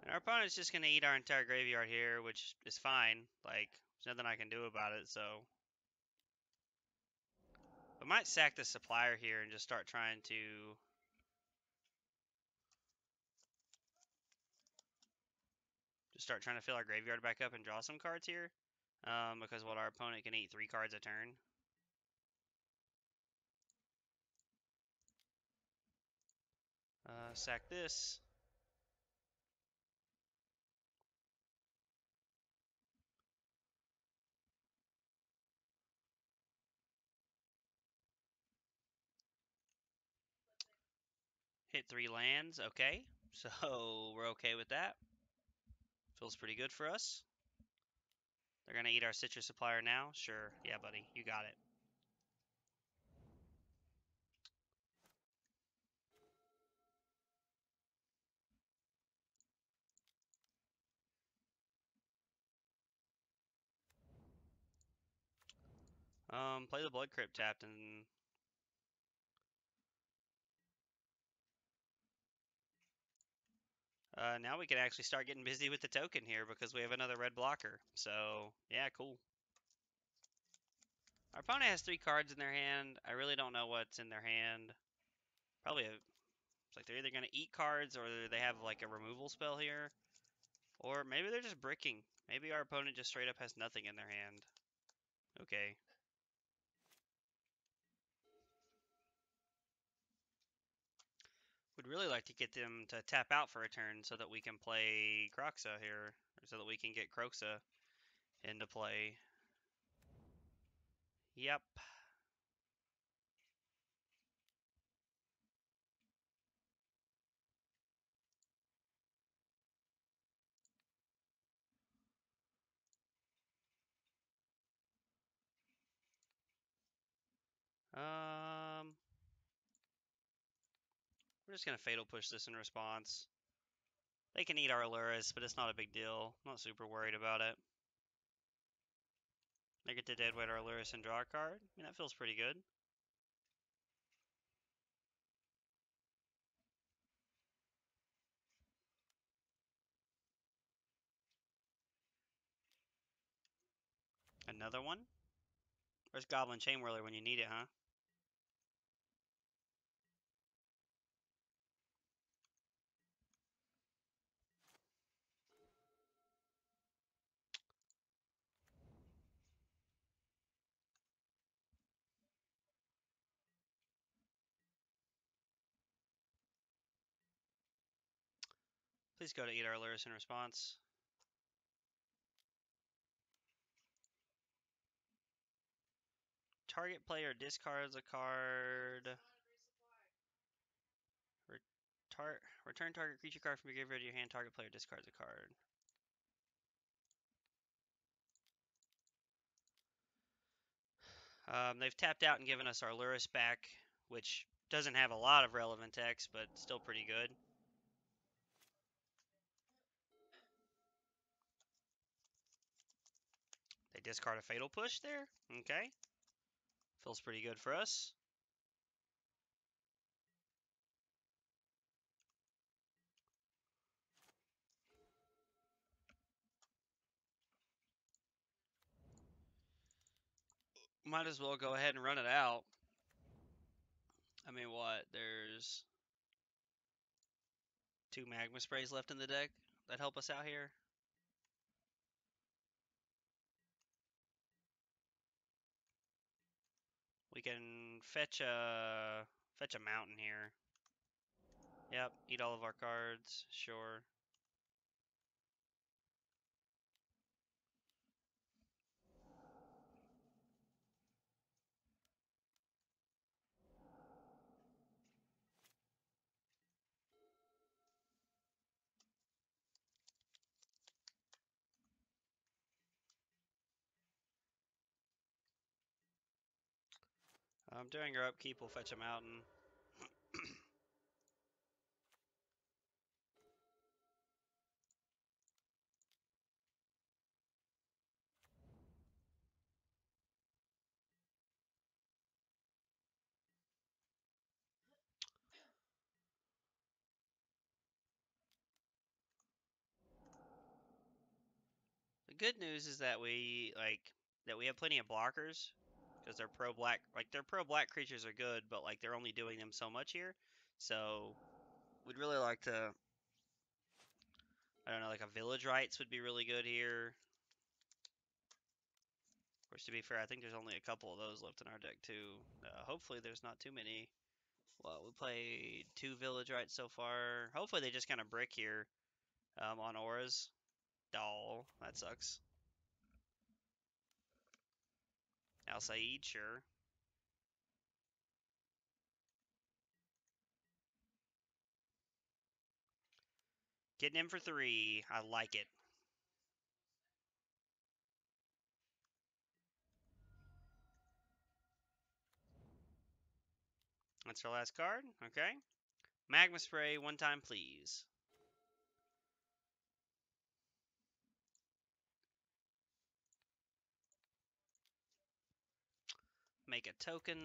And our opponent's just going to eat our entire graveyard here, which is fine. Like, there's nothing I can do about it, so... I might sack the supplier here and just start trying to... fill our graveyard back up and draw some cards here. Because our opponent can eat 3 cards a turn. Sack this. Hit 3 lands, okay. So we're okay with that. Feels pretty good for us. They're gonna eat our citrus supplier now? Sure, yeah buddy, you got it. Play the Blood Crypt tapped and... now we can actually start getting busy with the token here because we have another red blocker. So, yeah, cool. Our opponent has 3 cards in their hand. I really don't know what's in their hand. Probably it's like they're either going to eat cards or they have like a removal spell here. Or maybe they're just bricking. Maybe our opponent just straight up has nothing in their hand. Okay. Would really like to get them to tap out for a turn so that we can play Croxa here. Or so that we can get Croxa into play. Yep. We're just going to Fatal Push this in response. They can eat our Lurrus, but it's not a big deal. I'm not super worried about it. They get to deadweight our Lurrus and draw a card. I mean, that feels pretty good. Another one? Where's Goblin Chainwhirler when you need it, huh? Please go to eat our Lurrus in response. Target player discards a card. Return target creature card from your graveyard to your hand. Target player discards a card. They've tapped out and given us our Lurrus back, which doesn't have a lot of relevant text, but still pretty good. They discard a Fatal Push there. Okay. Feels pretty good for us. Might as well go ahead and run it out. I mean, what? There's 2 Magma Sprays left in the deck. that help us out here? We can fetch a mountain here. Yep, eat all of our cards. Sure. During our upkeep, we'll fetch a mountain. The good news is that we have plenty of blockers because they're pro black. Like their pro black creatures are good, but like they're only doing them so much here. So we'd really like to. I don't know, like a village rights would be really good here. Of course, to be fair, I think there's only a couple of those left in our deck too. Hopefully, there's not too many. Well, we played 2 village rights so far. Hopefully, they just kind of brick here on auras. Doll, that sucks. Al Saeed, sure. Getting him for 3. I like it. That's our last card. Okay. Magma Spray, 1 time, please. Make a token.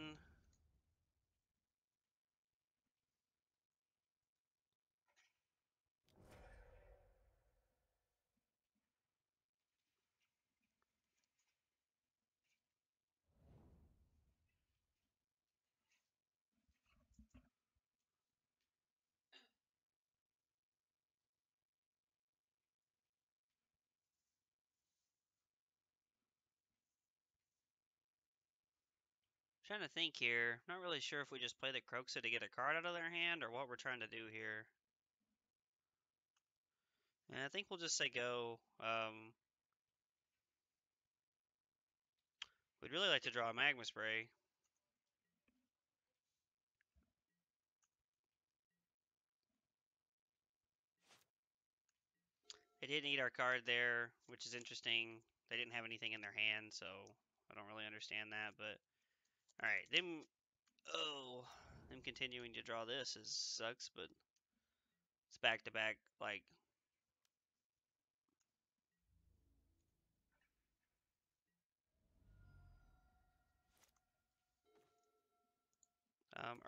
Trying to think here. Not really sure if we just play the Croxa to get a card out of their hand or what we're trying to do here. And I think we'll just say go. We'd really like to draw a Magma Spray. They didn't eat our card there, which is interesting. They didn't have anything in their hand, so I don't really understand that. But all right, them continuing to draw this sucks, but it's back to back. Like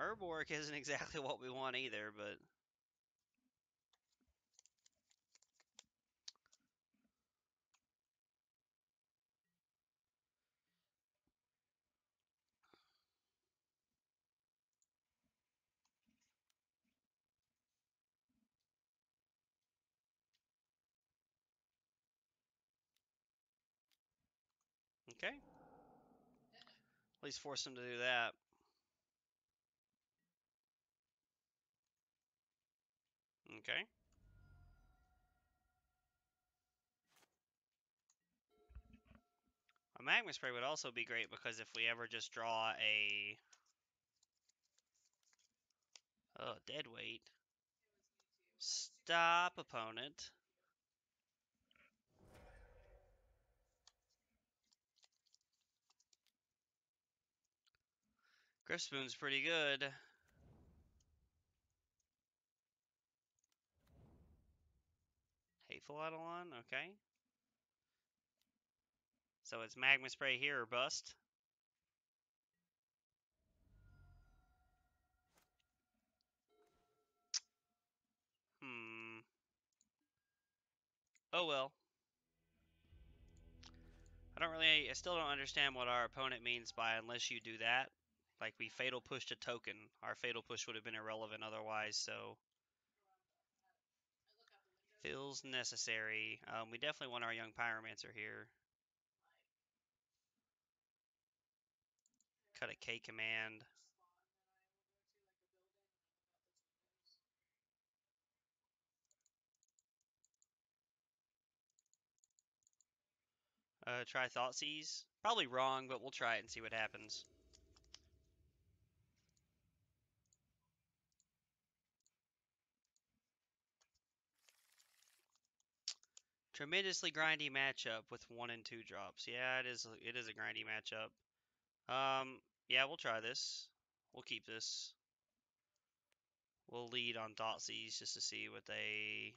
Urborg isn't exactly what we want either, but okay. At least force them to do that. Okay. A Magma Spray would also be great because if we ever just draw a dead weight. Stop, opponent. Griffspoon's pretty good. Hateful Eidolon, okay. So it's Magma Spray here or bust. Oh well. I still don't understand what our opponent means by unless you do that. Like we fatal pushed a token. Our fatal push would have been irrelevant otherwise, so. Feels necessary. We definitely want our young Pyromancer here. Cut a K command. Try Thoughtseize. Probably wrong, but we'll try it and see what happens. Tremendously grindy matchup with 1 and 2 drops. Yeah, it is. It is a grindy matchup. Yeah, we'll try this. We'll keep this. We'll lead on Thoughtseize just to see what they.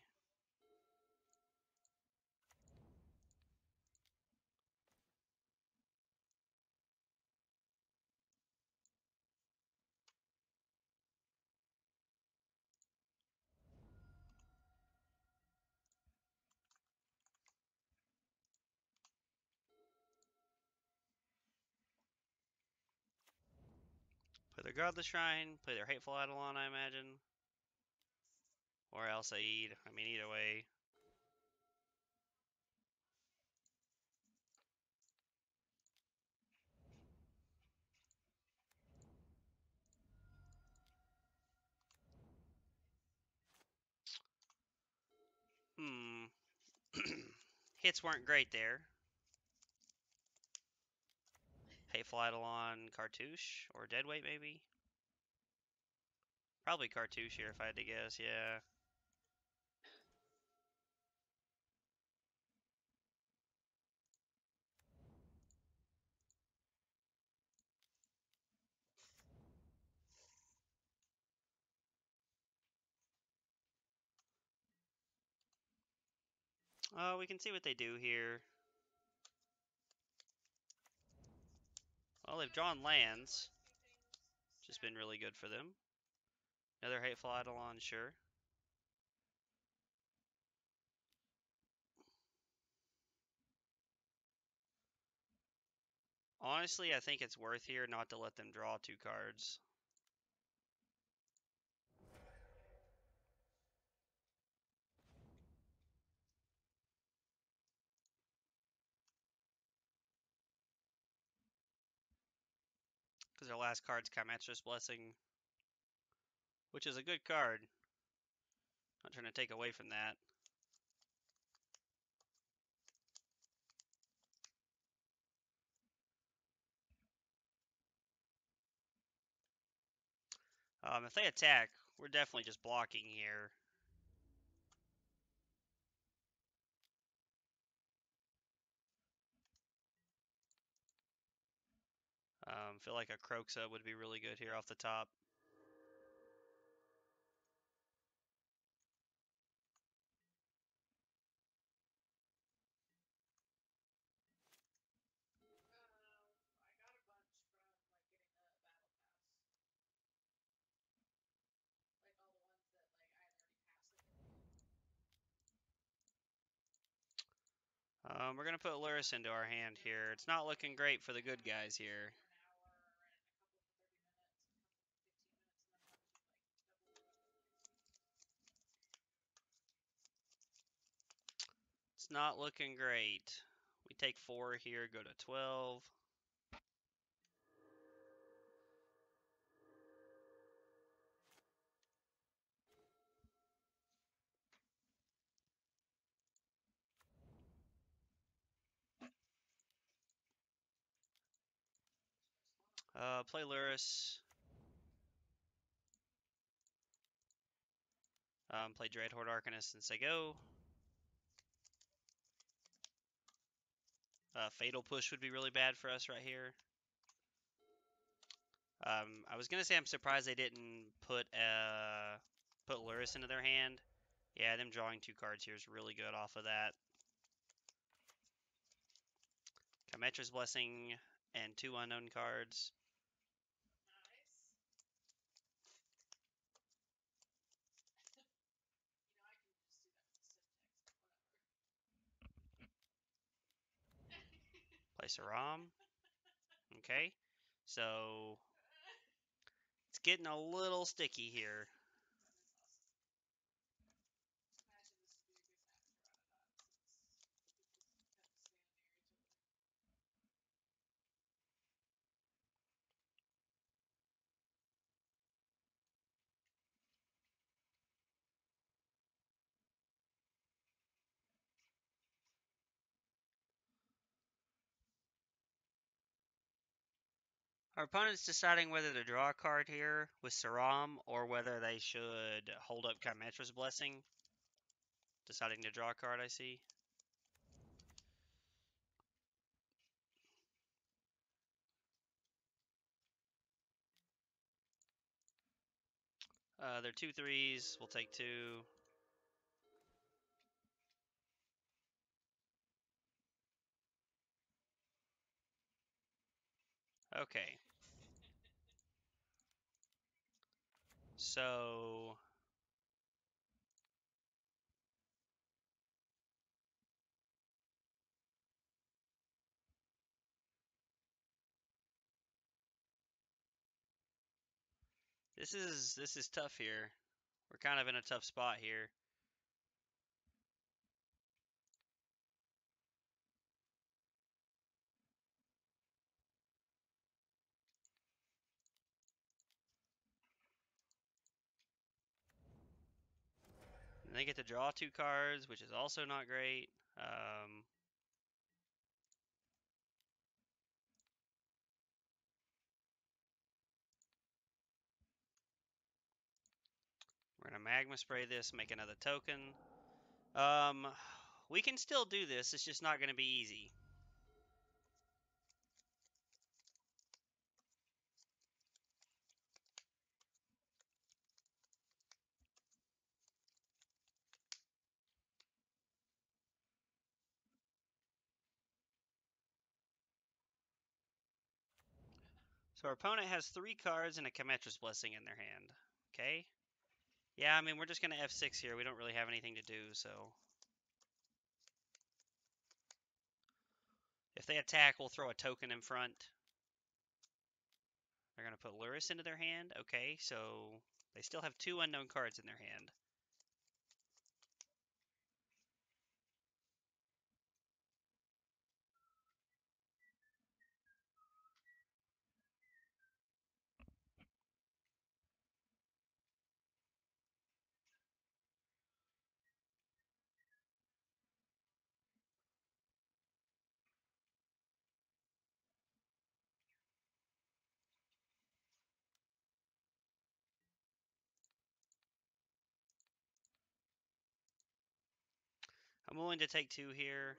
Play their Godless Shrine, play their Hateful Eidolon, I imagine. Or else Aid. I mean, either way. Hmm. Hits weren't great there. Hateful Eidolon, Cartouche, or Deadweight maybe? Probably Cartouche here if I had to guess, yeah. We can see what they do here. Well, they've drawn lands. Just been really good for them. Another Hateful Eidolon, sure. Honestly, I think it's worth here not to let them draw 2 cards. Because their last card's Kymetra's Blessing, which is a good card. Not trying to take away from that. If they attack, we're definitely just blocking here. Feel like a Croxa would be really good here off the top. We're going to put Luris into our hand here. It's not looking great for the good guys here. It's not looking great. We take 4 here, go to 12. Play Luris. Play Dreadhorde Arcanist and say go. Fatal Push would be really bad for us right here. I was gonna say I'm surprised they didn't put Luris into their hand. Yeah, them drawing 2 cards here is really good off of that. Kymetra's Blessing and 2 unknown cards. Play Saram. Okay, so it's getting a little sticky here. Our opponent's deciding whether to draw a card here with Saram or whether they should hold up Chimetra's Blessing. Deciding to draw a card, I see. They're 2/3s. We'll take 2. Okay. So this is tough here. We're kind of in a tough spot here. And they get to draw 2 cards, which is also not great. We're gonna Magma Spray this, make another token. We can still do this. It's just not gonna be easy. So our opponent has 3 cards and a Chimetra's Blessing in their hand. Okay. Yeah, I mean, we're just going to F6 here. We don't really have anything to do, so. If they attack, we'll throw a token in front. They're going to put Luris into their hand. Okay, so they still have 2 unknown cards in their hand. I'm willing to take 2 here.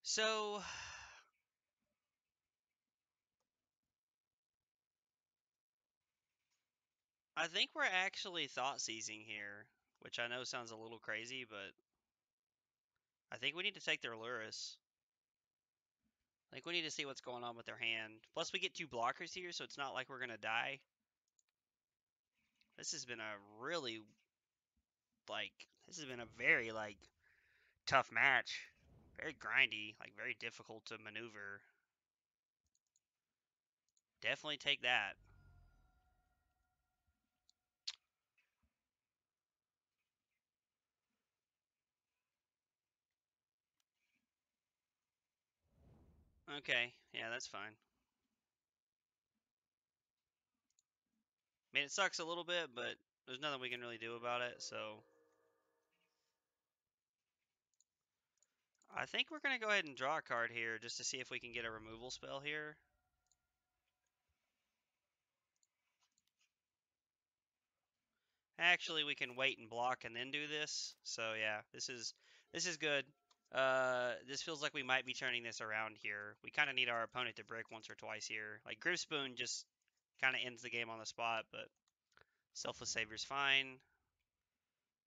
So I think we're actually thought seizing here, which I know sounds a little crazy, but I think we need to take their Luris. I think we need to see what's going on with their hand. Plus, we get 2 blockers here, so it's not like we're going to die. This has been a really, this has been a very, tough match. Very grindy, very difficult to maneuver. Definitely take that. Okay, yeah, that's fine. I mean, it sucks a little bit, but there's nothing we can really do about it, so. I think we're going to go ahead and draw a card here just to see if we can get a removal spell here. Actually, we can wait and block and then do this. So yeah, this is good. This feels like we might be turning this around here. We kind of need our opponent to break once or twice here. Like Gripspoon just kind of ends the game on the spot, but Selfless Savior's fine.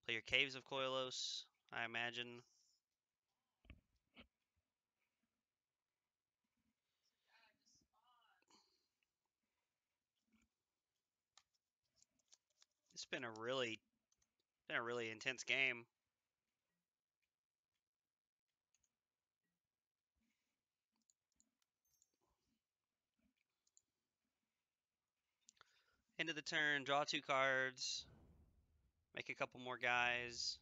Play your Caves of Koilos, I imagine. It's been a really intense game. End of the turn, draw 2 cards. Make a couple more guys.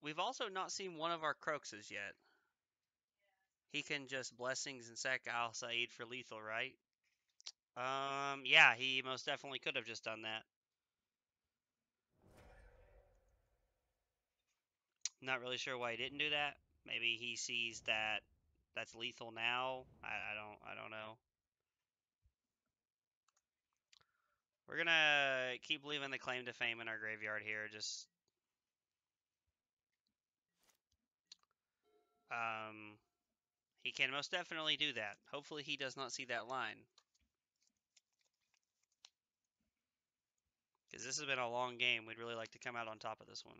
We've also not seen one of our Croxes yet. He can just Blessings and sack Al Said for lethal, right? Yeah, he most definitely could have just done that. Not really sure why he didn't do that. Maybe he sees that that's lethal now. I don't know. We're gonna keep leaving the claim to fame in our graveyard here. Just he can most definitely do that. Hopefully he does not see that line. Because this has been a long game. We'd really like to come out on top of this one.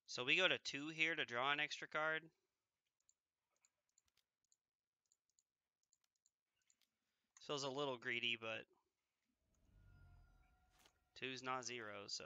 So we go to 2 here to draw an extra card. Feels a little greedy, but 2's not 0, so.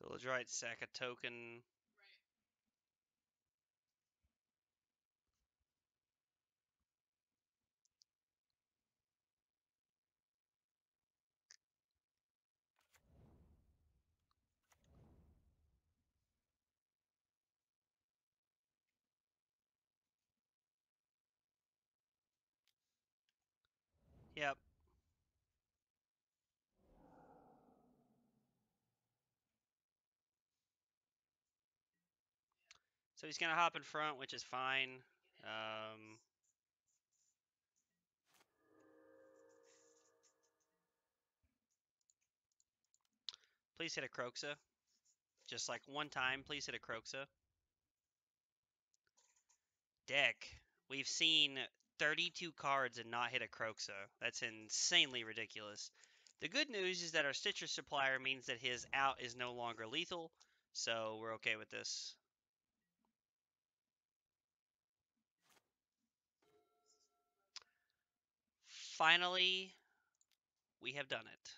Village right, sack a token. Yep. So he's going to hop in front, which is fine. Please hit a Croxa. Just like one time, please hit a Croxa. Deck. We've seen 32 cards and not hit a Croxa. That's insanely ridiculous. The good news is that our Stitcher supplier means that his out is no longer lethal, so we're okay with this. Finally, we have done it.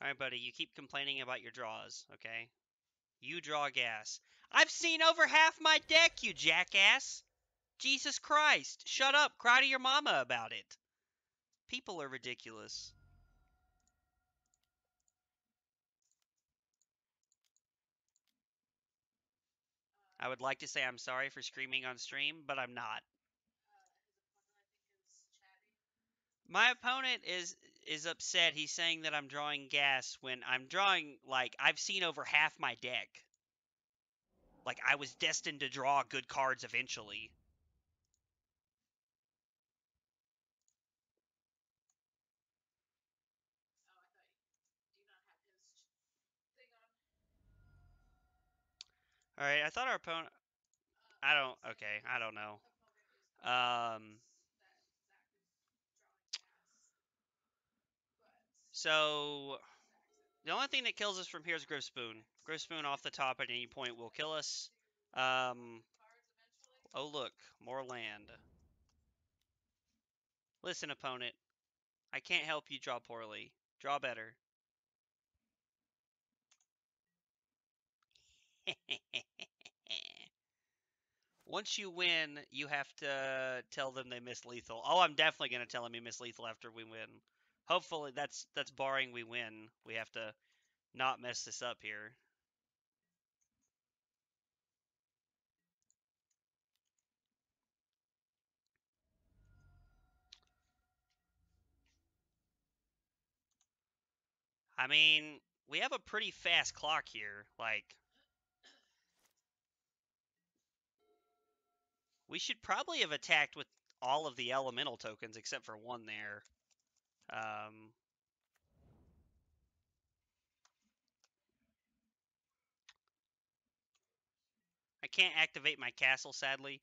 Alright, buddy, you keep complaining about your draws, okay? You draw gas. I've seen over half my deck, you jackass! Jesus Christ! Shut up! Cry to your mama about it! People are ridiculous. I would like to say I'm sorry for screaming on stream, but I'm not. My opponent is upset. He's saying that I'm drawing gas when I'm drawing, like, I've seen over half my deck. Like, I was destined to draw good cards eventually. Alright, I thought our opponent... Okay, I don't know. So, the only thing that kills us from here is Griffspoon. Griffspoon off the top at any point will kill us. Oh look, more land. Listen, opponent. I can't help you draw poorly. Draw better. Once you win, you have to tell them they miss lethal. Oh, I'm definitely gonna tell them he missed lethal after we win. Hopefully, that's barring we win. We have to not mess this up here. I mean, we have a pretty fast clock here. Like, we should probably have attacked with all of the elemental tokens except for one there. Um, I can't activate my castle, sadly.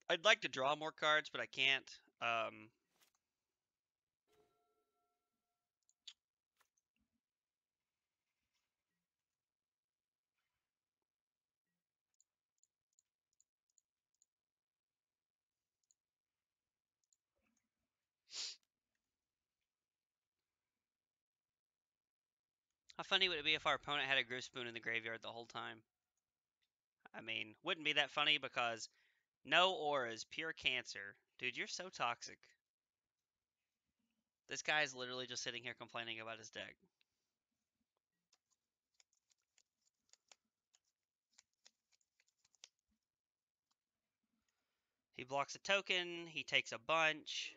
I'd like to draw more cards, but I can't. How funny would it be if our opponent had a Grip Spoon in the graveyard the whole time? I mean, wouldn't be that funny because no auras, pure cancer. Dude, you're so toxic. This guy's literally just sitting here complaining about his deck. He blocks a token, he takes a bunch.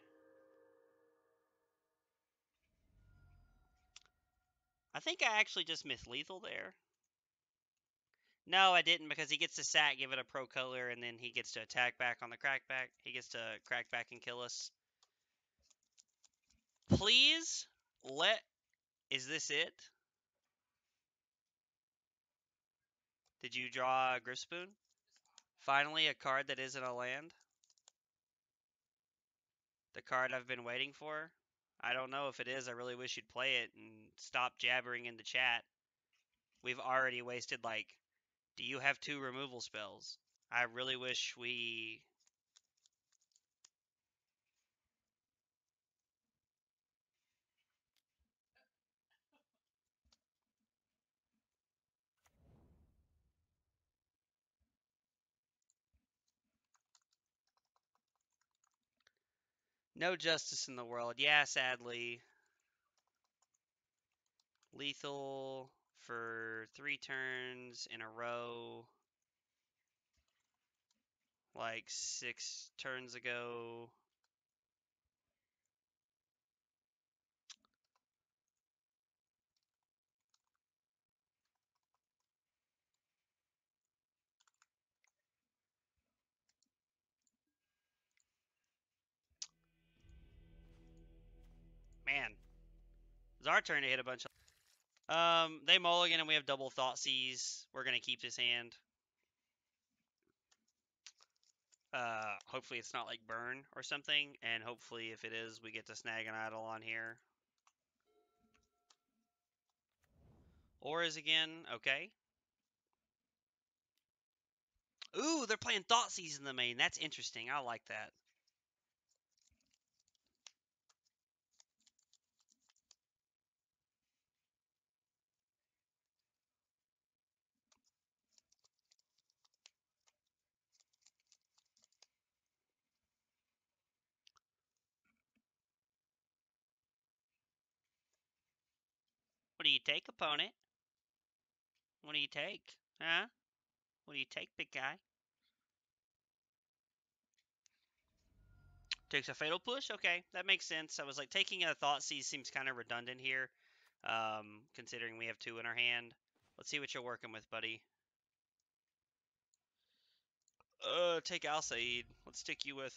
I think I actually just missed lethal there. No, I didn't because he gets to sack, give it a pro color, and then he gets to attack back on the crackback. He gets to crack back and kill us. Please let. Is this it? Did you draw a Grip Spoon? Finally, a card that isn't a land. The card I've been waiting for. I don't know if it is. I really wish you'd play it and stop jabbering in the chat. We've already wasted, like, do you have 2 removal spells? I really wish we. No justice in the world. Yeah, sadly. Lethal for 3 turns in a row. Like 6 turns ago. Man, it's our turn to hit a bunch of. They mulligan and we have double Thoughtseize. We're gonna keep this hand. Hopefully it's not like burn or something, and hopefully if it is, we get to snag an idol on here. Auras again, okay. Ooh, they're playing Thoughtseize in the main. That's interesting. I like that. What do you take, opponent? What do you take? Huh? What do you take, big guy? Takes a fatal push? Okay, that makes sense. I was like, taking a Thoughtseize seems kind of redundant here, considering we have 2 in our hand. Let's see what you're working with, buddy. Take Alsaid. Let's stick you with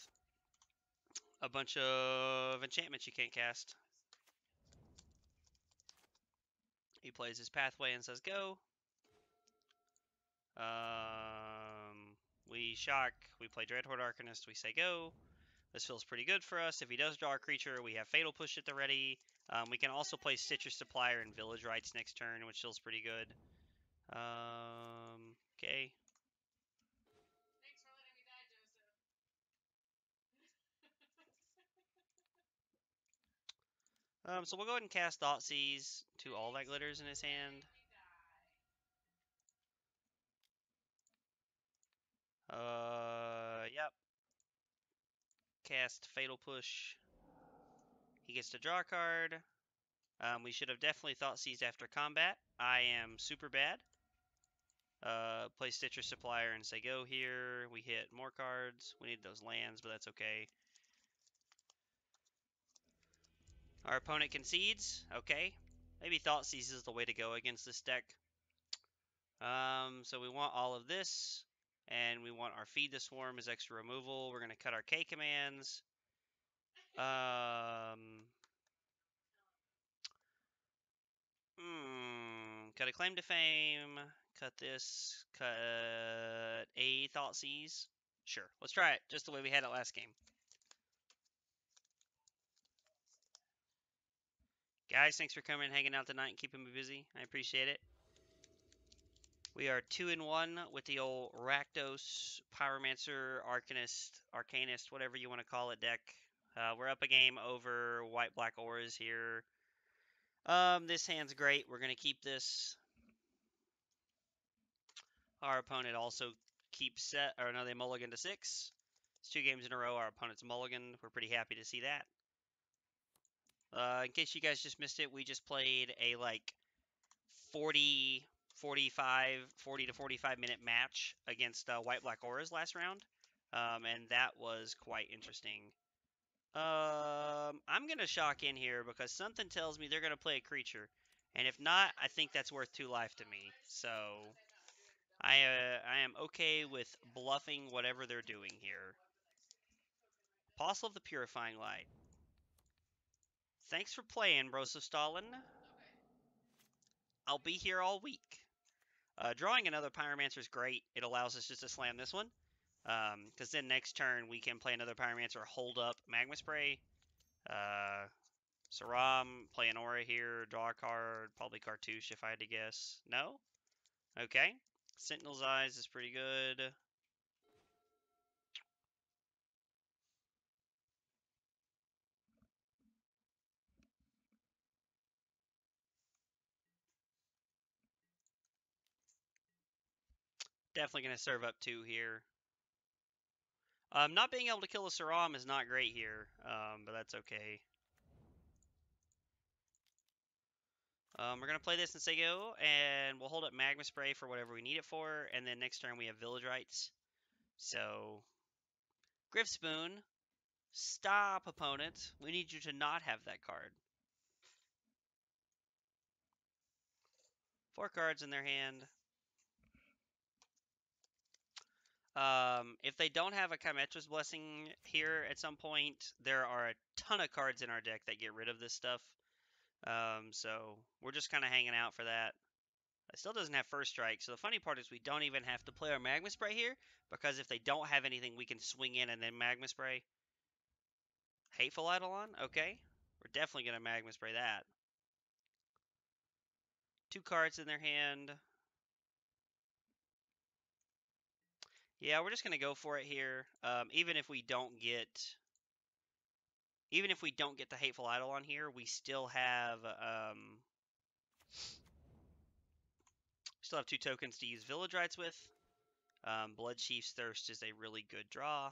a bunch of enchantments you can't cast. He plays his pathway and says go. We shock. We play Dreadhorde Arcanist. We say go. This feels pretty good for us. If he does draw a creature, we have Fatal Push at the ready. We can also play Citrus Supplier and Village Rites next turn, which feels pretty good. Okay. So we'll go ahead and cast Thoughtseize to all that glitters in his hand. Yep. Cast Fatal Push. He gets to draw a card. We should have definitely thought seized after combat. I am super bad. Play Stitcher Supplier and say go here. We hit more cards. We need those lands, but that's okay. Our opponent concedes. Okay. Maybe Thought Seize is the way to go against this deck. So we want all of this, and we want our Feed the Swarm as extra removal. We're going to cut our K commands. Cut a Claim to Fame. Cut this. Cut a Thought Seize. Sure, let's try it, just the way we had it last game. Guys, thanks for coming and hanging out tonight and keeping me busy. I appreciate it. We are 2-1 with the old Rakdos Pyromancer, Arcanist, whatever you want to call it deck. We're up a game over white-black auras here. This hand's great. We're going to keep this. Our opponent also keeps set, or no, they mulligan to 6. It's 2 games in a row. Our opponent's mulligan. We're pretty happy to see that. In case you guys just missed it, we just played a 40 to 45 minute match against White Black Auras last round, and that was quite interesting. I'm gonna shock in here because something tells me they're gonna play a creature, and if not, I think that's worth 2 life to me. So I am okay with bluffing whatever they're doing here. Apostle of the Purifying Light. Thanks for playing, Broseph Stalin. I'll be here all week. Drawing another Pyromancer is great. It allows us just to slam this one. Because then next turn we can play another Pyromancer, hold up Magma Spray. Saram, play an Aura here, draw a card, probably Cartouche if I had to guess. No? Okay. Sentinel's Eyes is pretty good. Definitely going to serve up 2 here. Not being able to kill a Saram is not great here, but that's okay. We're going to play this in Sego, and we'll hold up Magma Spray for whatever we need it for, and then next turn we have Village Rites. So, Griff Spoon, stop, opponent. We need you to not have that card. 4 cards in their hand. If they don't have a Chimetra's Blessing here at some point, there are a ton of cards in our deck that get rid of this stuff. So we're just kind of hanging out for that. It still doesn't have First Strike, so the funny part is we don't even have to play our Magma Spray here, because if they don't have anything, we can swing in and then Magma Spray. Hateful Eidolon? Okay. We're definitely going to Magma Spray that. 2 cards in their hand. Yeah, we're just going to go for it here. Even if we don't get the Hateful Eidolon here, we still have 2 tokens to use Village Rites with. Bloodchief's Thirst is a really good draw.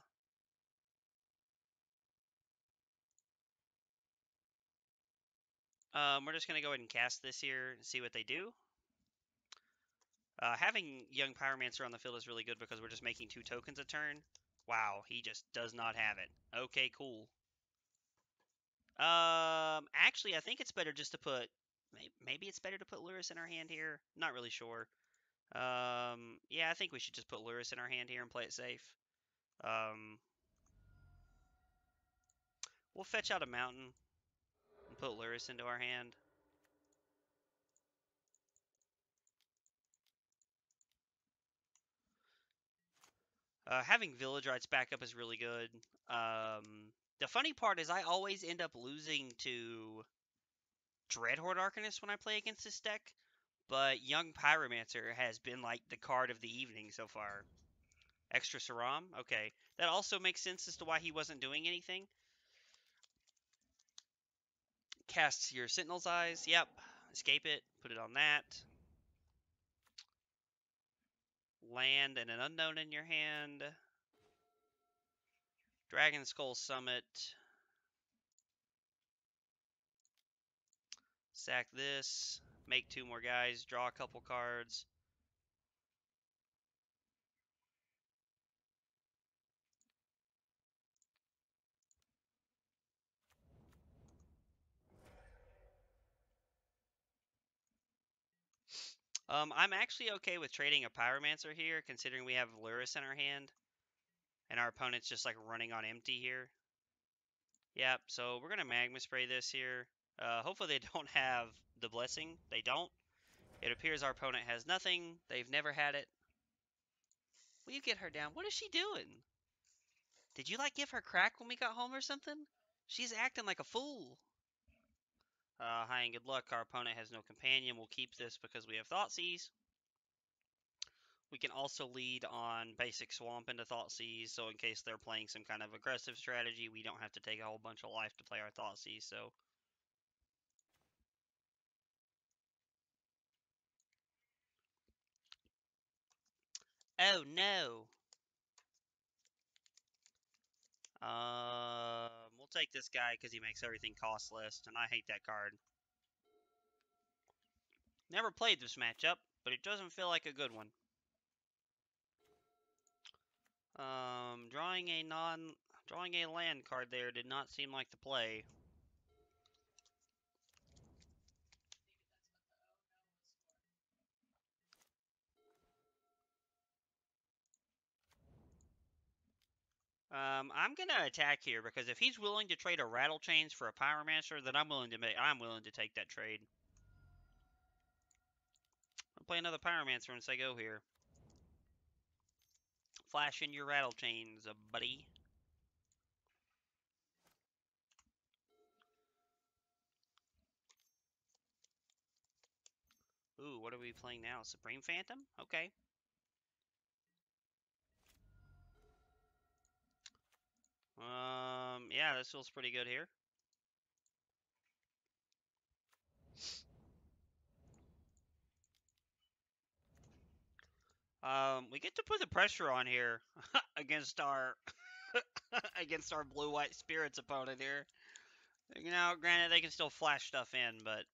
We're just going to go ahead and cast this here and see what they do. Having Young Pyromancer on the field is really good because we're just making 2 tokens a turn. Wow, he just does not have it. Okay, cool. Actually, I think it's better just to put... Maybe it's better to put Lurrus in our hand here. Not really sure. Yeah, I think we should just put Lurrus in our hand here and play it safe. We'll fetch out a mountain and put Lurrus into our hand. Having Village Rites back up is really good. The funny part is I always end up losing to Dreadhorde Arcanist when I play against this deck, but Young Pyromancer has been like the card of the evening so far. Extra Saram? Okay. That also makes sense as to why he wasn't doing anything. Casts your Sentinel's Eyes. Yep. Escape it. Put it on that. land and an unknown in your hand. Dragon Skull Summit. Sack this. Make 2 more guys. Draw a couple cards. I'm actually okay with trading a Pyromancer here, considering we have Lurrus in our hand. And our opponent's just like running on empty here. Yep, so we're going to Magma Spray this here. Hopefully they don't have the Blessing. They don't. It appears our opponent has nothing. They've never had it. Will you get her down? What is she doing? Did you like give her crack when we got home or something? She's acting like a fool. Hi and good luck. Our opponent has no companion. We'll keep this because we have Thoughtseize. We can also lead on basic Swamp into Thoughtseize, so in case they're playing some kind of aggressive strategy, we don't have to take a whole bunch of life to play our Thoughtseize, so... Oh, no! We'll take this guy because he makes everything cost less, and I hate that card. Never played this matchup, but it doesn't feel like a good one. Drawing a land card there did not seem like the play. I'm gonna attack here because if he's willing to trade a Rattle Chains for a Pyromancer, then I'm willing to take that trade. I'll play another Pyromancer once I go here. Flash in your Rattle Chains, buddy. Ooh, what are we playing now? Supreme Phantom? Okay. Yeah, this feels pretty good here. We get to put the pressure on here against our against our blue-white spirits opponent here. You know, granted they can still flash stuff in, but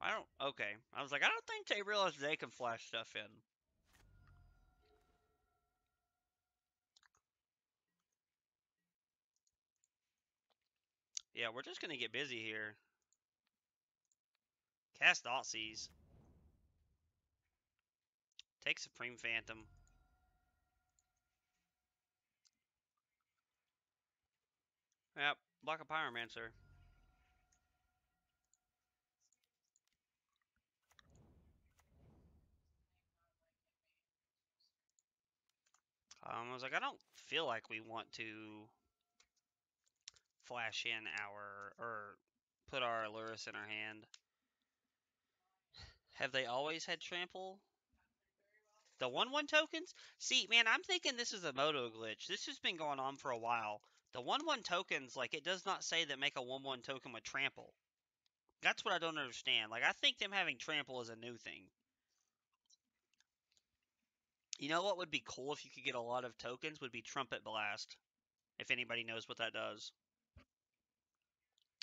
I don't. Okay, I was like, I don't think they realize they can flash stuff in. Yeah, we're just gonna get busy here. Cast Thoughtseize. Take Supreme Phantom. Yep, block a Pyromancer. I was like, I don't feel like we want to flash in or put our Lurrus in our hand. Have they always had trample? The 1/1 tokens? See, man, I'm thinking this is a moto glitch. This has been going on for a while. The 1/1 tokens, like, it does not say that make a 1/1 token with trample. That's what I don't understand. Like, I think them having trample is a new thing. You know what would be cool if you could get a lot of tokens would be Trumpet Blast. If anybody knows what that does.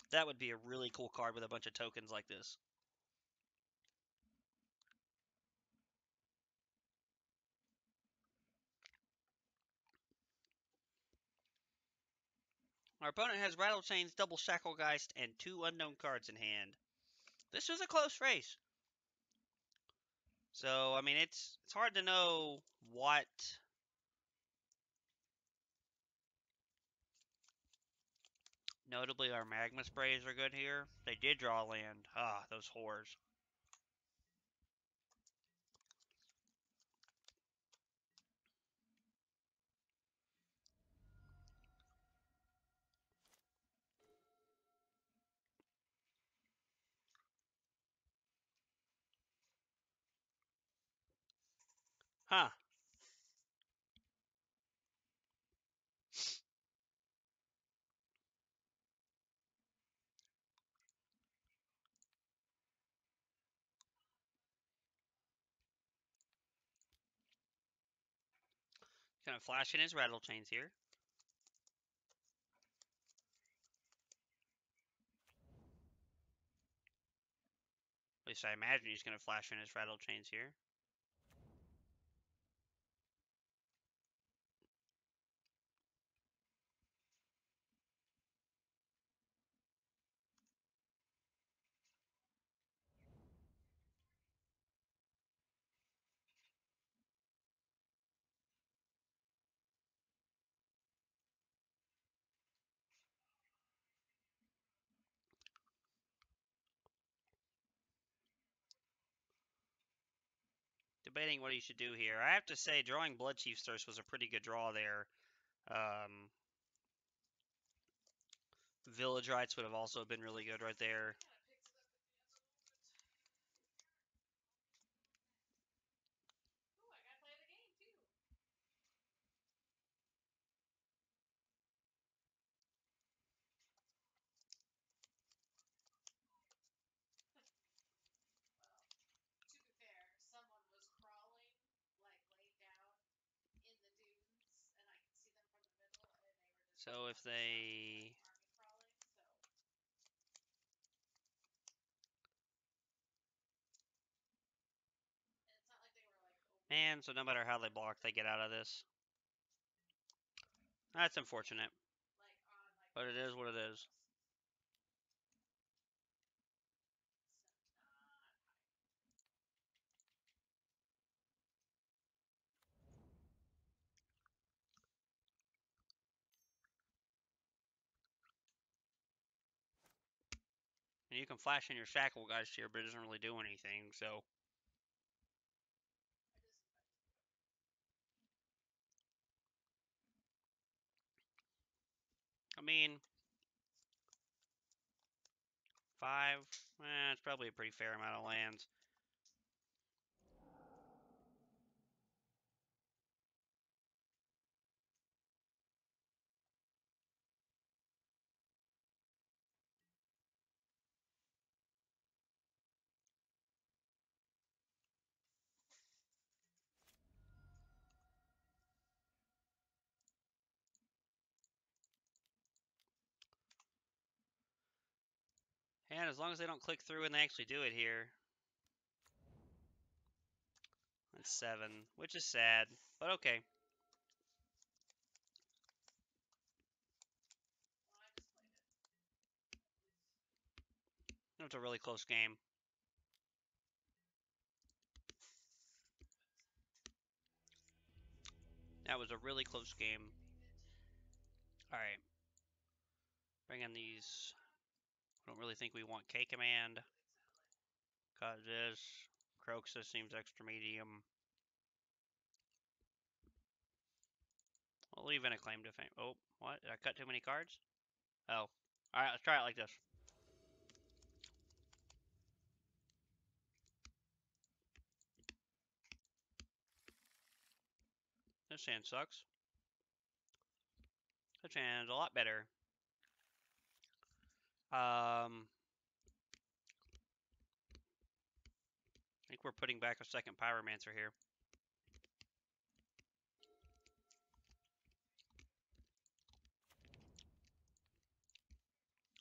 That would be a really cool card with a bunch of tokens like this. Our opponent has Rattle Chains, Double Shacklegeist, and 2 unknown cards in hand. This was a close race. So, I mean, it's hard to know what... Notably, our Magma Sprays are good here. They did draw land. Ah, those whores. Huh. Gonna flash in his rattle chains here. At least I imagine he's gonna flash in his rattle chains here. Debating what he should do here. I have to say, drawing Blood Chief's Thirst was a pretty good draw there. Village Rites would have also been really good right there. So if they... Man, so no matter how they block, they get out of this. That's unfortunate. But it is what it is. And you can flash in your Shackle Geist here, but it doesn't really do anything, so... I mean... 5? It's probably a pretty fair amount of lands. And as long as they don't click through and they actually do it here. That's 7, which is sad, but okay. It was a really close game. That was a really close game. Alright. Bring in these. I don't really think we want K-Command. Cut this. Croxus seems extra medium. We'll leave in a claim to fame. Oh, what? Did I cut too many cards? Oh. Alright, let's try it like this. This hand sucks. This hand's a lot better. I think we're putting back a second Pyromancer here.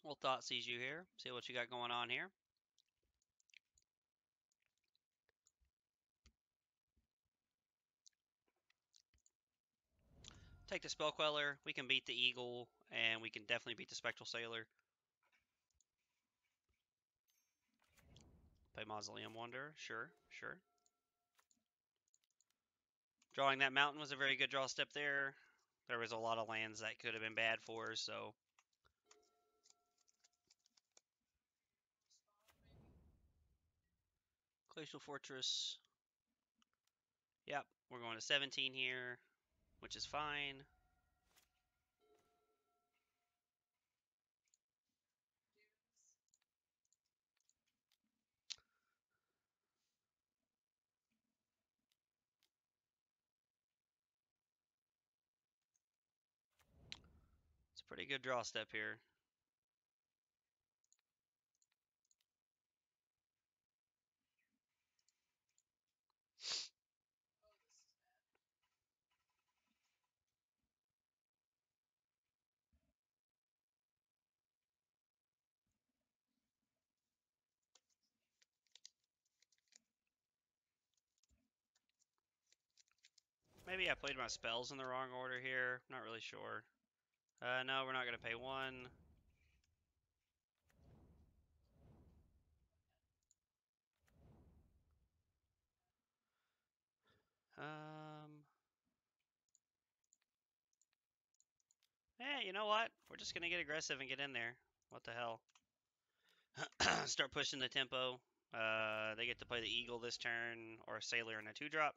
We'll Thought Seize you here. See what you got going on here. Take the Spell Queller. We can beat the Eagle, and we can definitely beat the Spectral Sailor. Play Mausoleum Wonder. Sure, sure. Drawing that mountain was a very good draw step there. There was a lot of lands that could have been bad for us, so... Glacial Fortress. Yep, we're going to 17 here, which is fine. It's a pretty good draw step here. Maybe I played my spells in the wrong order here. Not really sure. No, we're not going to pay 1. You know what? We're just going to get aggressive and get in there. What the hell? Start pushing the tempo. They get to play the Eagle this turn, or a Sailor and a 2-drop.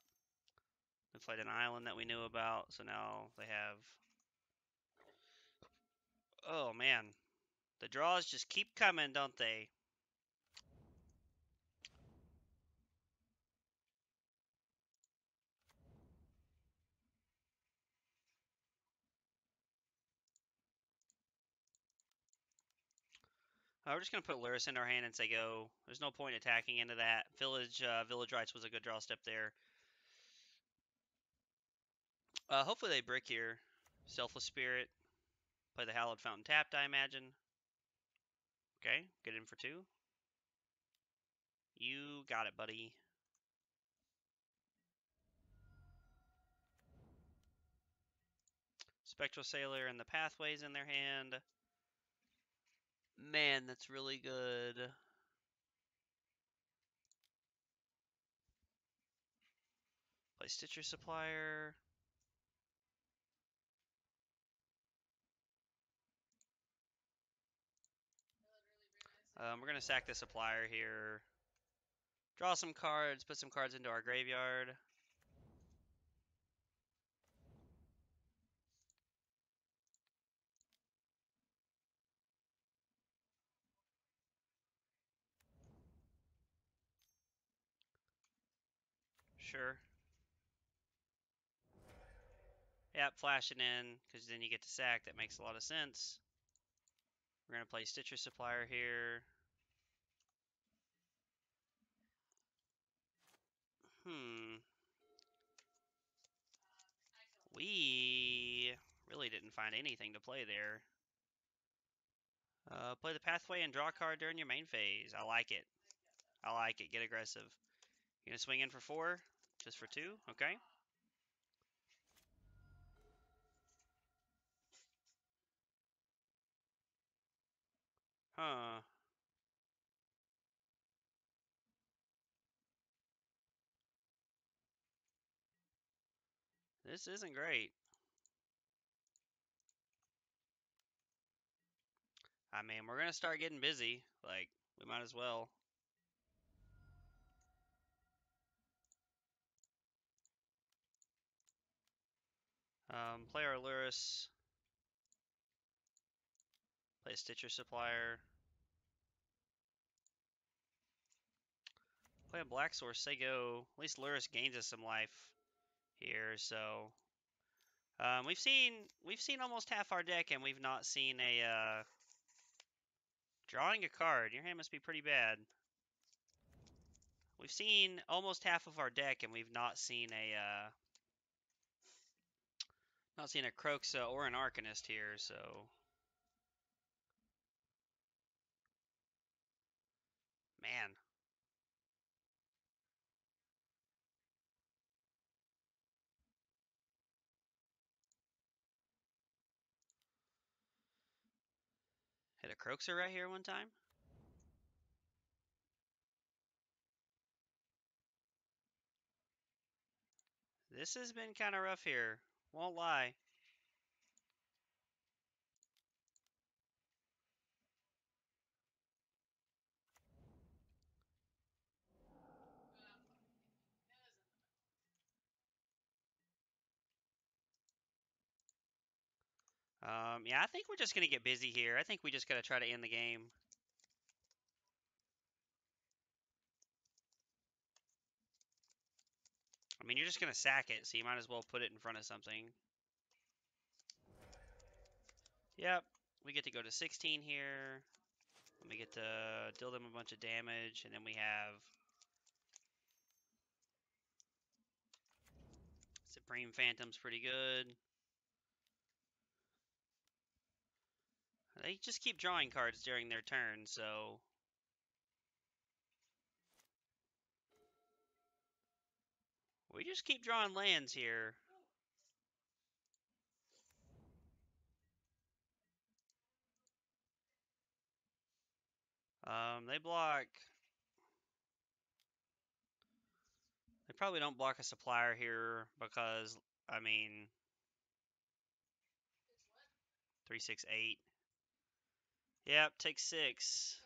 They played an island that we knew about, so now they have... Oh, man. The draws just keep coming, don't they? We're just going to put Luris in our hand and say go. There's no point attacking into that. Village Rights was a good draw step there. Hopefully they brick here. Selfless Spirit. Play the Hallowed Fountain tapped, I imagine. Okay, get in for 2. You got it, buddy. Spectral Sailor and the Pathways in their hand. Man, that's really good. Play Stitcher Supplier. We're going to sack the Supplier here. Draw some cards, put some cards into our graveyard. Sure. Yep, flash it in, because then you get to sack. That makes a lot of sense. We're going to play Stitcher Supplier here. We really didn't find anything to play there. Play the Pathway and draw a card during your main phase. I like it. I like it. Get aggressive. You gonna swing in for 4? Just for 2? Okay. Huh. This isn't great. I mean, we're gonna start getting busy. Like, we might as well. Play our Luris. Play a Stitcher Supplier. Play a Black Source. Say go. At least Luris gains us some life here. So we've seen almost half our deck, and we've not seen a drawing a card. Your hand must be pretty bad. We've seen almost half of our deck, and we've not seen a Croxa or an Arcanist here. So man. Hit a Croxa right here one time. This has been kind of rough here. Won't lie. Yeah, I think we're just going to get busy here. I think we just got to try to end the game. I mean, you're just going to sack it, so you might as well put it in front of something. Yep, we get to go to 16 here. We get to deal them a bunch of damage, and then we have Supreme Phantom's pretty good. They just keep drawing cards during their turn, so we just keep drawing lands here. They block. They probably don't block a supplier here because, I mean, 368. Yep, take 6.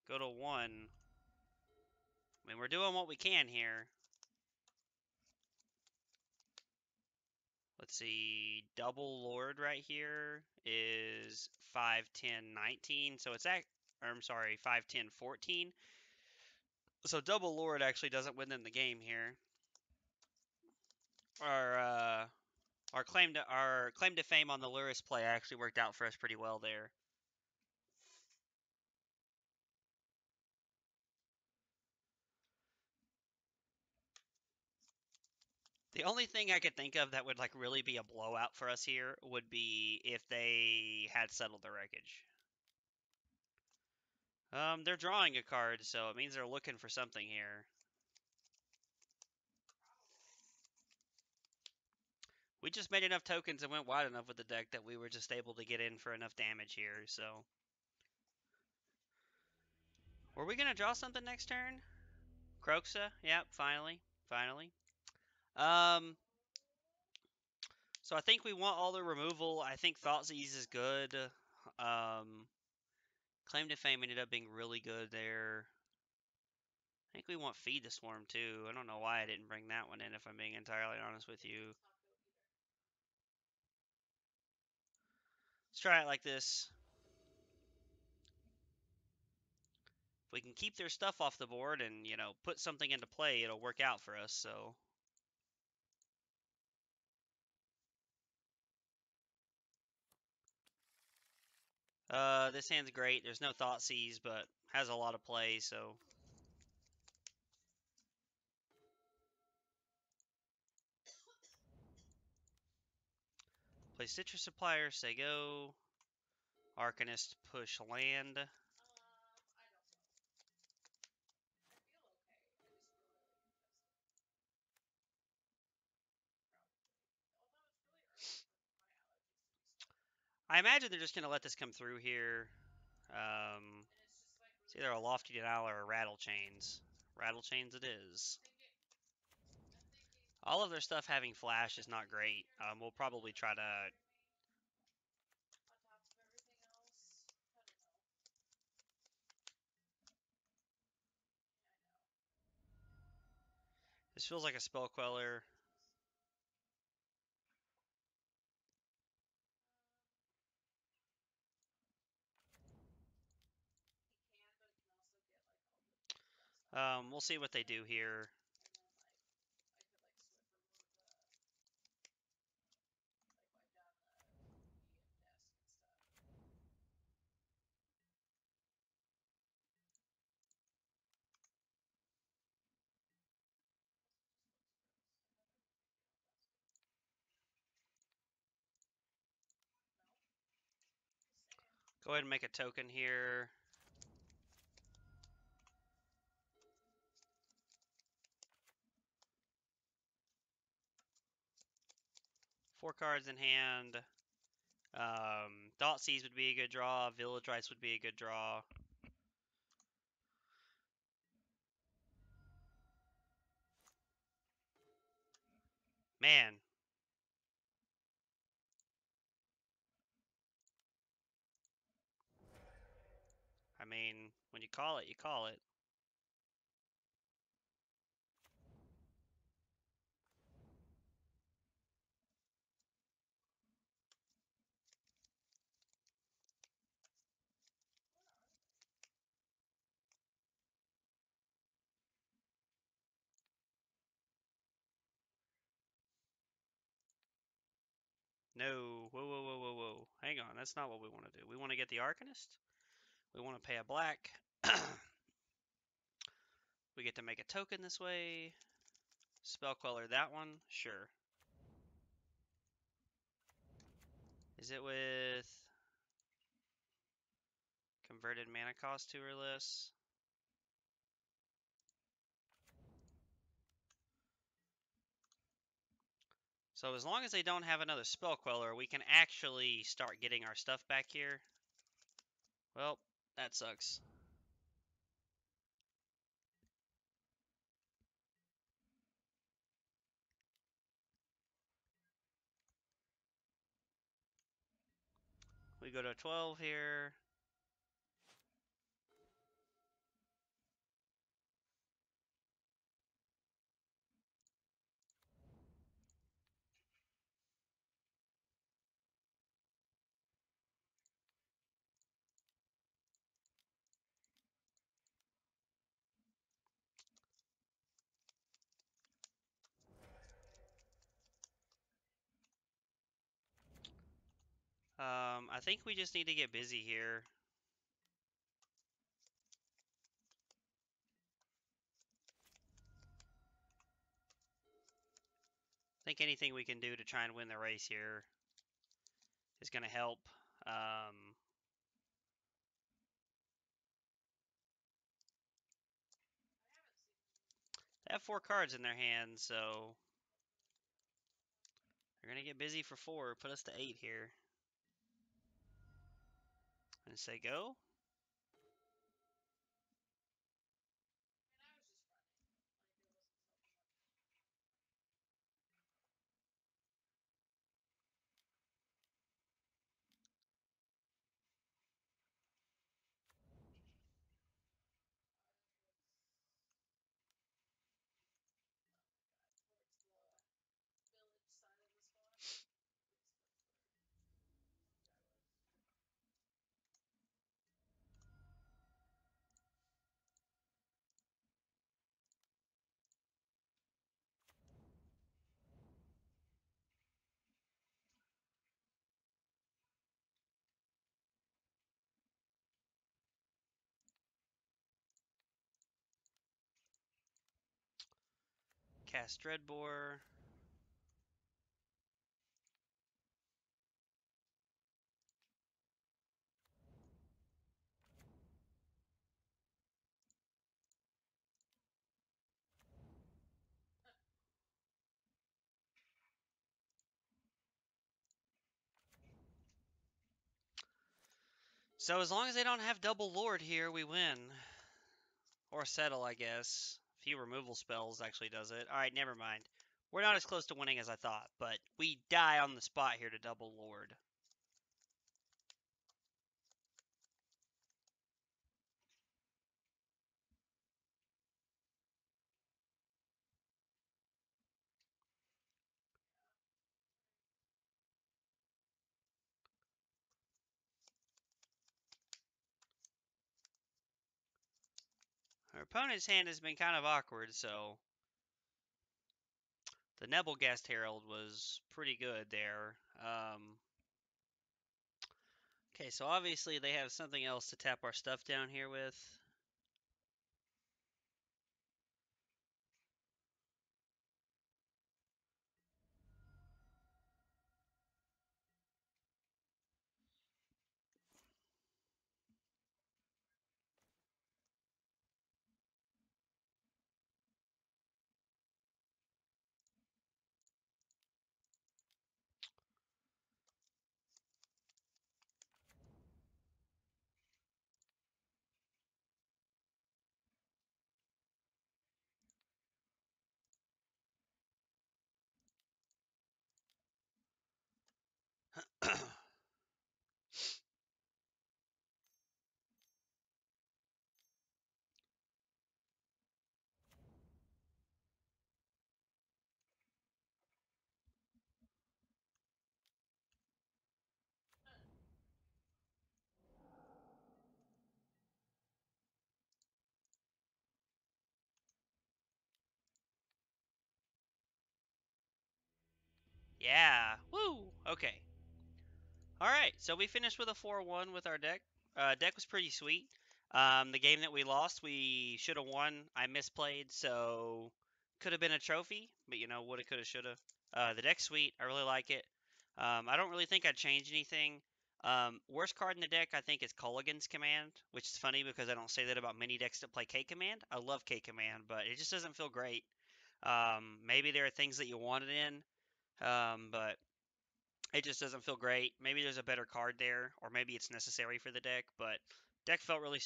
Go to 1. I mean, we're doing what we can here. Let's see, double Lord right here is 5, 10, 19. So it's I'm sorry, 5, 10, 14. So double Lord actually doesn't win them the game here. Our uh, our claim to fame on the Luris play actually worked out for us pretty well there. The only thing I could think of that would like really be a blowout for us here would be if they had settled the wreckage. They're drawing a card, so it means they're looking for something here. We just made enough tokens and went wide enough with the deck that we were just able to get in for enough damage here, so. Were we gonna draw something next turn? Croxa? Yep, finally. Finally. Um, so I think we want all the removal. I think Thoughtseize is good. Claim to Fame ended up being really good there. I think we want Feed the Swarm too. I don't know why I didn't bring that one in if I'm being entirely honest with you. Let's try it like this. If we can keep their stuff off the board and, you know, put something into play, it'll work out for us, so. This hand's great. There's no Thoughtseize, but has a lot of play, so. Play Citrus Supplier, say go. Arcanist, push land. I imagine they're just going to let this come through here. It's either a Lofty Denial or a Rattle Chains. Rattle Chains it is. All of their stuff having flash is not great. We'll probably try to. This feels like a Spell Queller. We'll see what they do here. Go ahead and make a token here. Four cards in hand. Thoughtseize would be a good draw. Village Rites would be a good draw. Man. I mean, when you call it, you call it. No. Whoa, whoa, whoa, whoa, whoa. Hang on. That's not what we want to do. We want to get the Arcanist. We want to pay a black. We get to make a token this way. Spell Queller that one. Sure. Is it with converted mana cost 2 or less? So as long as they don't have another Spell Queller, we can actually start getting our stuff back here. Well, that sucks. We go to 12 here. I think we just need to get busy here. I think anything we can do to try and win the race here is going to help. They have 4 cards in their hands, so they're going to get busy for 4. Put us to 8 here. And say go. Cast Dreadbore. So as long as they don't have double Lord here, we win. Or settle, I guess. Few removal spells actually does it. Alright, never mind. We're not as close to winning as I thought, but we die on the spot here to double Lord. Our opponent's hand has been kind of awkward, so the Nebelgast Herald was pretty good there. Okay, so obviously they have something else to tap our stuff down here with. Yeah, woo, okay. Alright, so we finished with a 4-1 with our deck. Deck was pretty sweet. The game that we lost, we should have won. I misplayed, so could have been a trophy, but you know, woulda, coulda, shoulda. The deck's sweet. I really like it. I don't really think I'd change anything. Worst card in the deck, I think, is Culligan's Command, which is funny because I don't say that about many decks that play K Command. I love K Command, but it just doesn't feel great. Maybe there are things that you want it in, but it just doesn't feel great. Maybe there's a better card there, or maybe it's necessary for the deck, but deck felt really